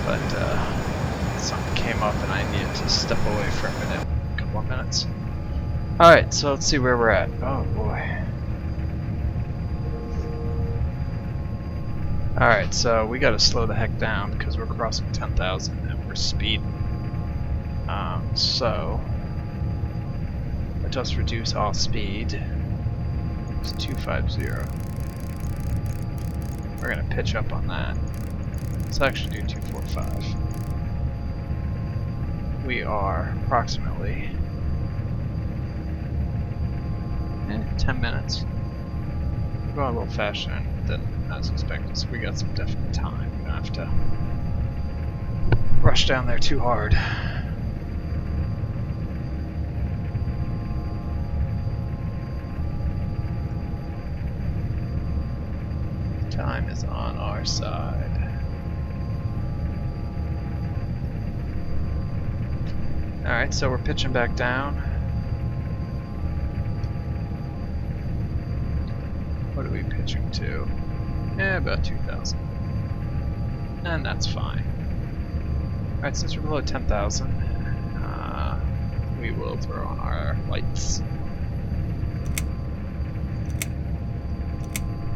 [SPEAKER 1] But something came up and I needed to step away for a minute. A couple of minutes. Alright, so let's see where we're at. Oh boy. Alright, so we gotta slow the heck down because we're crossing 10,000 and we're speeding. So let us reduce all speed to 250. We're gonna pitch up on that. Let's actually do 245. We are approximately 10 minutes. We're going a little faster than I was expecting, so we got some definite time. We don't have to rush down there too hard. Time is on our side. Alright, so we're pitching back down. What are we pitching to? Yeah, about 2,000. And that's fine. Alright, since we're below 10,000, we will throw on our lights.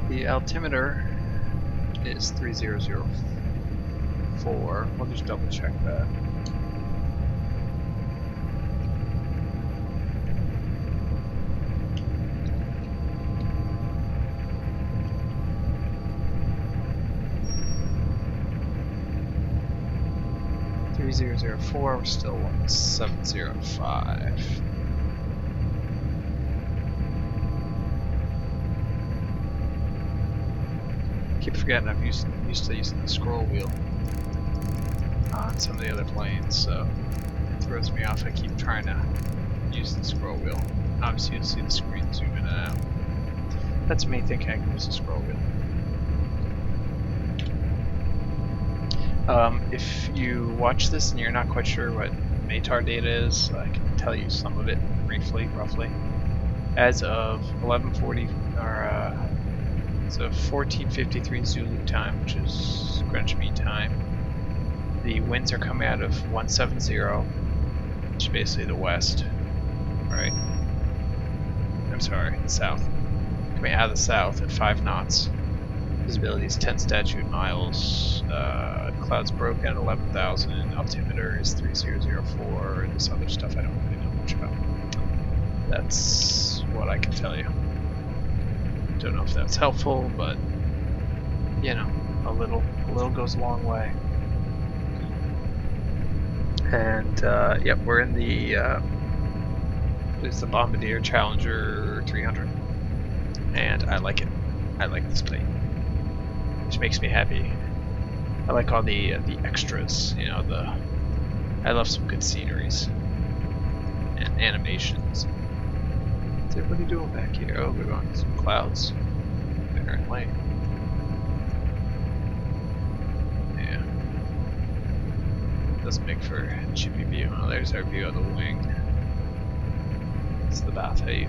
[SPEAKER 1] The altimeter is 3004. We'll just double check that. We're still 1705. Keep forgetting I'm used to using the scroll wheel on some of the other planes, so it throws me off. I keep trying to use the scroll wheel. Obviously, you'll see the screen zoom in and out. That's me thinking I can use the scroll wheel. If you watch this and you're not quite sure what METAR data is, I can tell you some of it briefly, roughly. As of 11:40, or so 14:53 Zulu time, which is Greenwich Mean Time, the winds are coming out of 170, which is basically the west, right? I'm sorry, the south. Coming out of the south at 5 knots. Visibility is 10 statute miles. Clouds broke at 11,000. Altimeter is 3004. And this other stuff I don't really know much about. That's what I can tell you. Don't know if that's helpful, but you know, a little goes a long way. And yep, we're in the it's the Bombardier Challenger 300, and I like it. I like this plane. Which makes me happy. I like all the extras, you know, I love some good sceneries and animations. What's everybody doing back here? Oh, we're going to some clouds, apparently. Yeah. Doesn't make for a chippy view. Oh, there's our view of the wing. It's the bath height.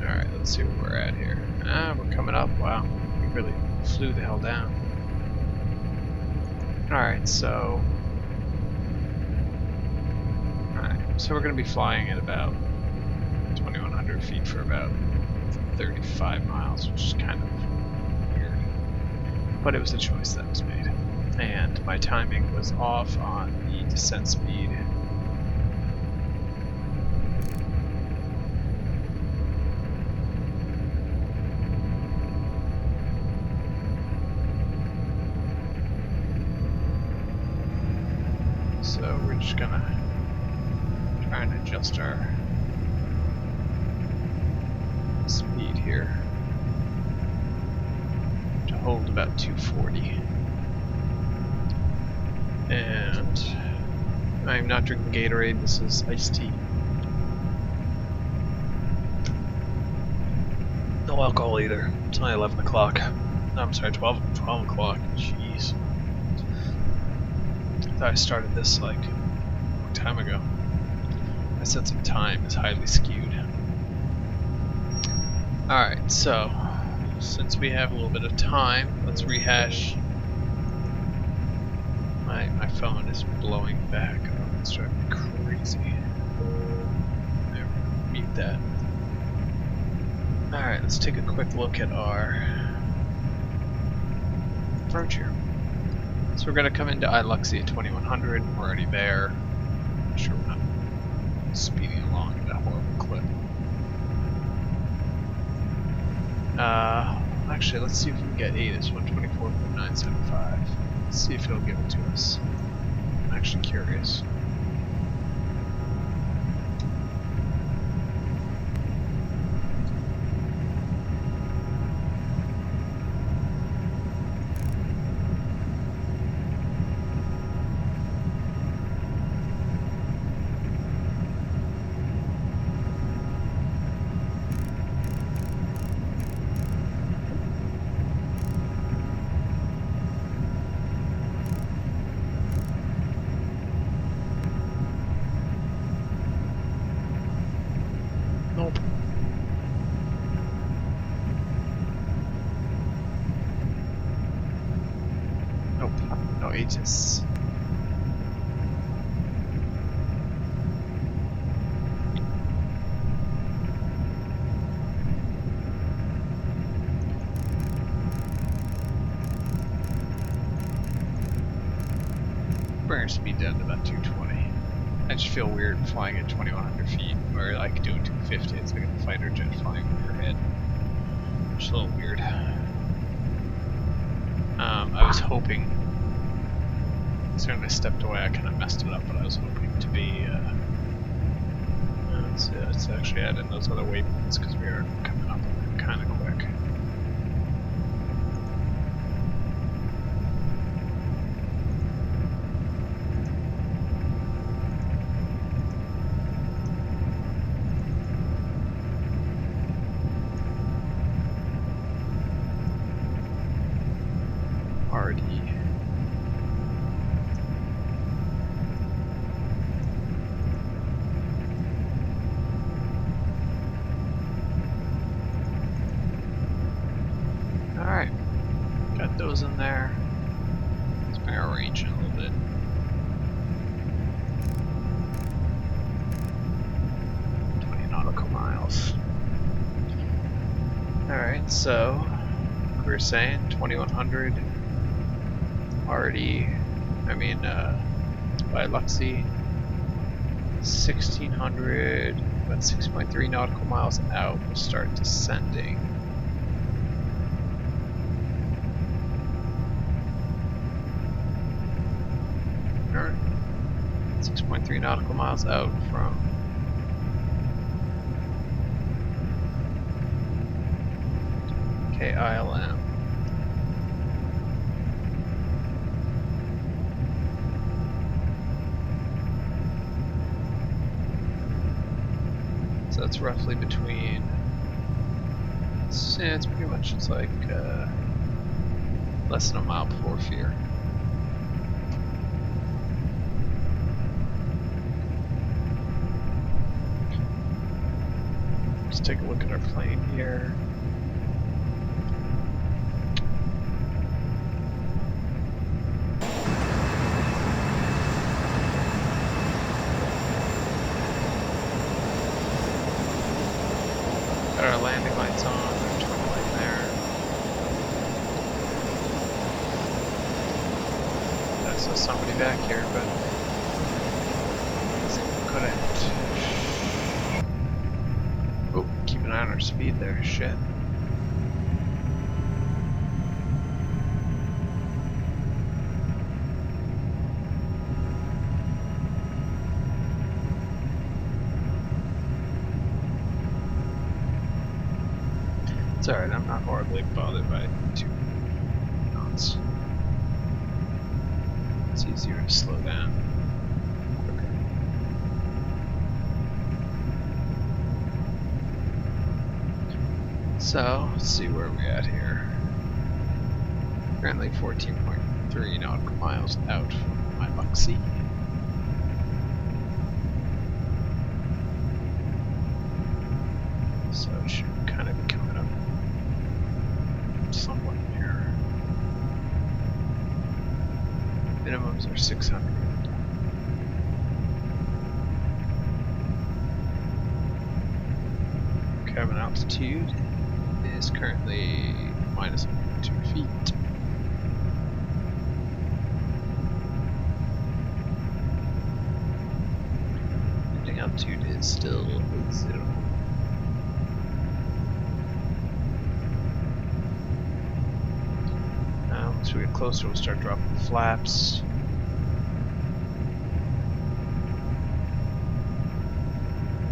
[SPEAKER 1] Alright, let's see where we're at here. We're coming up. Wow, we really flew the hell down. Alright, so we're going to be flying at about 2,100 feet for about 35 miles, which is kind of weird. But it was a choice that was made. And my timing was off on the descent speed. So we're just gonna try and adjust our speed here to hold about 240. And I'm not drinking Gatorade, this is iced tea. No alcohol either. It's only 11 o'clock. No, I'm sorry, 12 o'clock. Jeez. thought I started this like a long time ago. My sense of time is highly skewed. Alright, so since we have a little bit of time, let's rehash. My phone is blowing back. Oh, it's driving me crazy. There, mute that. Alright, let's take a quick look at our approach here. So we're going to come into Iluxy at 2100. We're already there. I'm sure we're not speeding along at a horrible clip. Actually, let's see if we can get 8. It's 124.975. Let's see if it'll give it to us. I'm actually curious. Nope. Nope. No Aegis. Burner speed down to about 220. I just feel weird flying at 2100 feet, or like doing 250. It's like a fighter jet flying over your head. It's a little weird. I was hoping. Certainly stepped away. I kind of messed it up, but I was hoping to be. Let's actually add in those other waypoints because we are coming up kind of quick. RD. Alright, got those in there. Let's bring our range in a little bit. Nautical miles. Alright, so we were saying 2100 already, by Luxy 1600, about 6.3 nautical miles out, we'll start descending. Alright, 6.3 nautical miles out from KILM. So that's roughly between, it's pretty much, it's like less than a mile before Fear. Let's take a look at our plane here. Got our landing lights on, our twin light there. I saw somebody back here, but couldn't. Oh, keep an eye on our speed there, shit. It's alright, I'm not horribly bothered by 2 knots. It's easier to slow down quicker. So, let's see where we're at here. Currently 14.3 nautical miles out from my Luxie. So it should kind of be coming up somewhat near. Minimums are 600. Cabin altitude is currently minus 102 feet. Landing altitude is still 0. Once we get closer, we'll start dropping flaps.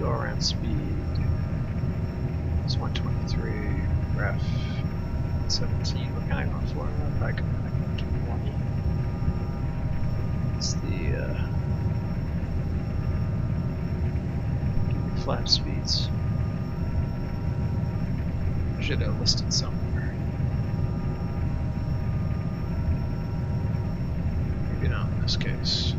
[SPEAKER 1] Go around speed. It's 123. Ref 17. What can I go for? I can go 20. It's the flap speeds. Should have listed somewhere. Maybe not in this case.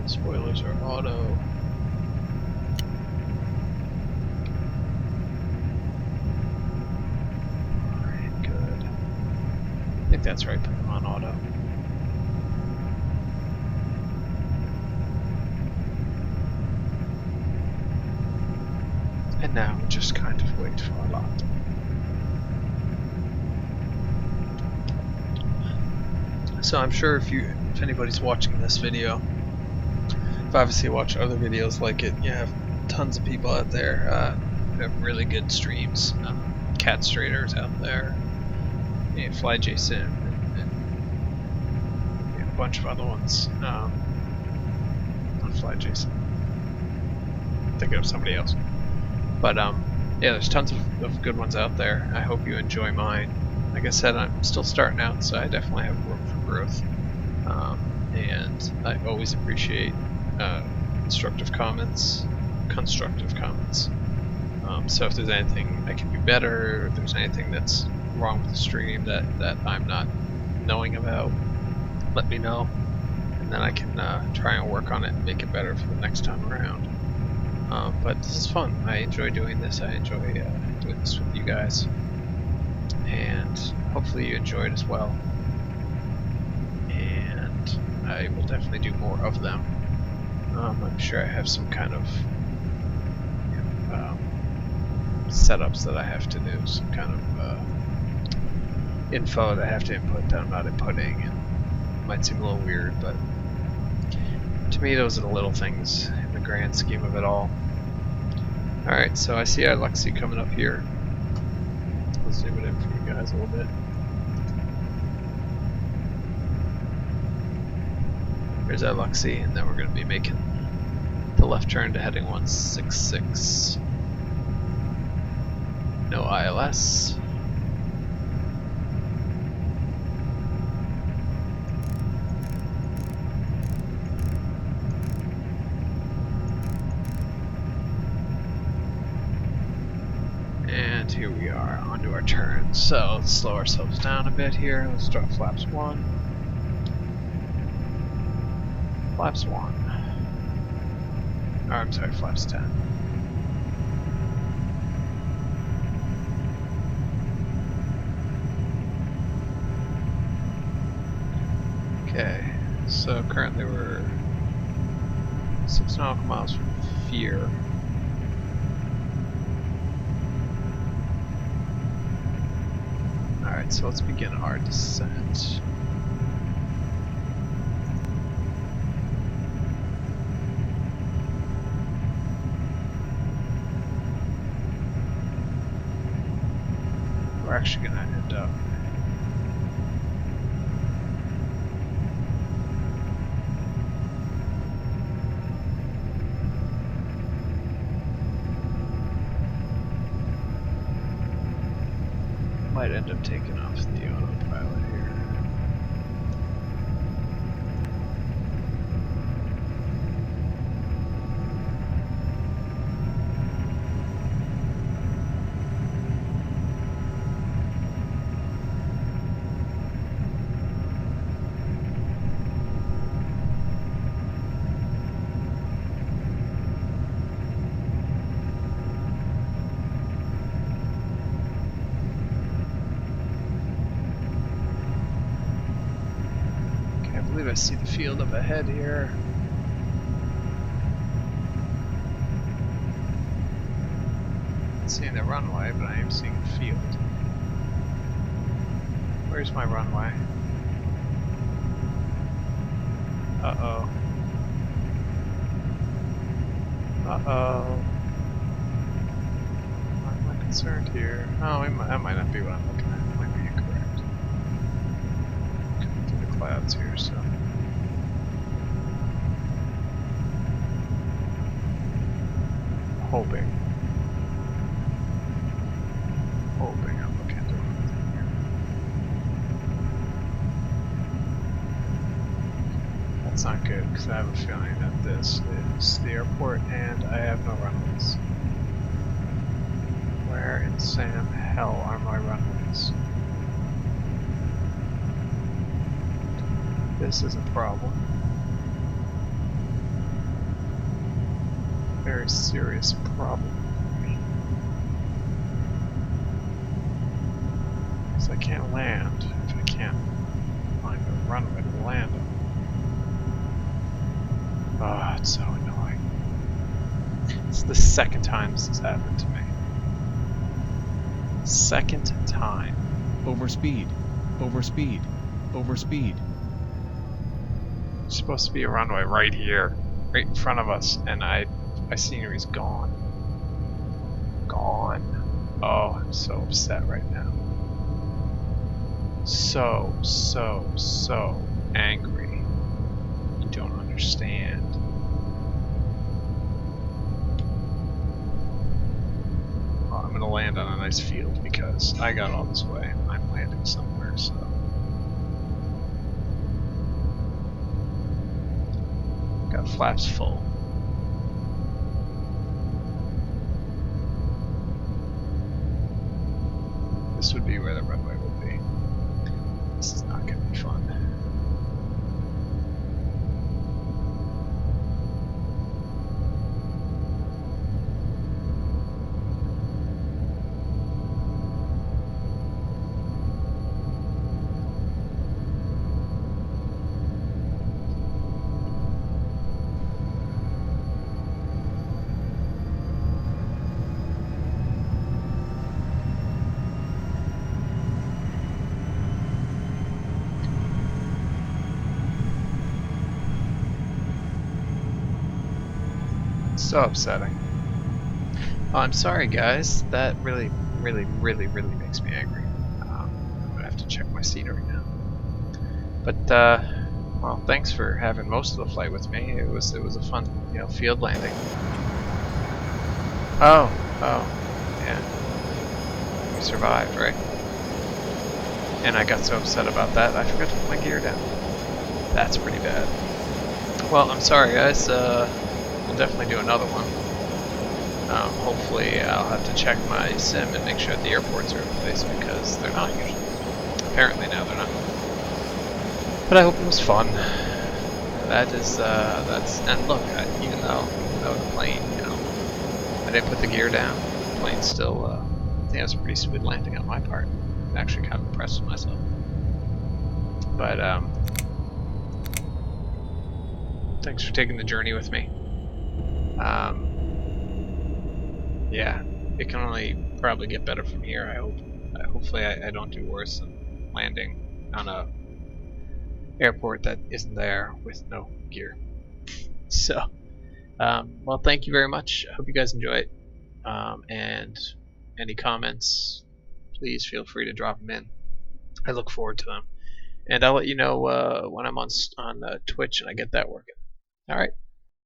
[SPEAKER 1] Spoilers are auto. Alright, good. I think that's right, put them on auto. And now we just kind of wait for a lot. So I'm sure if anybody's watching this video, I've obviously watched other videos like it. You have tons of people out there who have really good streams. Cat Straighters out there, Fly Jason, and a bunch of other ones. Not Fly Jason. I'm thinking of somebody else. But yeah, there's tons of good ones out there. I hope you enjoy mine. Like I said, I'm still starting out, so I definitely have room for growth. And I always appreciate constructive comments. So if there's anything I can do better, or if there's anything that's wrong with the stream that I'm not knowing about, let me know, and then I can try and work on it and make it better for the next time around. But this is fun. I enjoy doing this. I enjoy doing this with you guys, and hopefully you enjoy it as well. And I will definitely do more of them. I'm sure I have some kind of setups that I have to do, some kind of info that I have to input that I'm not inputting, and it might seem a little weird, but to me those are the little things in the grand scheme of it all. Alright, so I see our Luxie coming up here. Let's zoom it in for you guys a little bit. There's our Luxie, and then we're going to be making the left turn to heading 166. No ILS. And here we are, onto our turn. So let's slow ourselves down a bit here. Let's start flaps 1. Flaps 1. Or I'm sorry, flaps 10. Okay, so currently we're 6 nautical miles from Fear. Alright, so let's begin our descent. We're actually going to end up taking off the autopilot here. I see the field up ahead here. Not seeing the runway, but I am seeing the field. Where's my runway? Uh-oh. Uh-oh. Why am I concerned here? Oh, that might not be what I'm looking at. It might be incorrect. Coming through the clouds here, so... Hoping I'm looking at the wrong thing here. That's not good, because I have a feeling that this is the airport and I have no runways. Where in Sam hell are my runways? This is a problem. Very serious problem for me. Because I can't land if I can't find a runway to land on. Oh, it's so annoying. It's the second time this has happened to me. Second time.
[SPEAKER 2] Overspeed. Overspeed. Overspeed.
[SPEAKER 1] There's supposed to be a runway right here, right in front of us, and my scenery's gone. Gone. Oh, I'm so upset right now. So angry. You don't understand. Well, I'm gonna land on a nice field because I got all this way. I'm landing somewhere, so. Got flaps full. This would be where the runway would be. This is not going to be fun. So upsetting. Oh, I'm sorry, guys. That really makes me angry. I'm gonna have to check my scenery now. But well, thanks for having most of the flight with me. It was a fun, field landing. Oh, yeah. We survived, right? And I got so upset about that, I forgot to put my gear down. That's pretty bad. Well, I'm sorry, guys. We'll definitely do another one. Hopefully I'll have to check my sim and make sure the airports are in place because they're not usually. Apparently now they're not. But I hope it was fun. That's, and look, even though the plane, I didn't put the gear down, the plane still, I think it was a pretty smooth landing on my part. I'm actually kind of impressed with myself. But, thanks for taking the journey with me. Yeah, it can only probably get better from here, I hope. Hopefully I don't do worse than landing on a airport that isn't there with no gear. So, well, thank you very much. I hope you guys enjoy it. And any comments, please feel free to drop them in. I look forward to them. And I'll let you know when I'm on Twitch and I get that working. All right.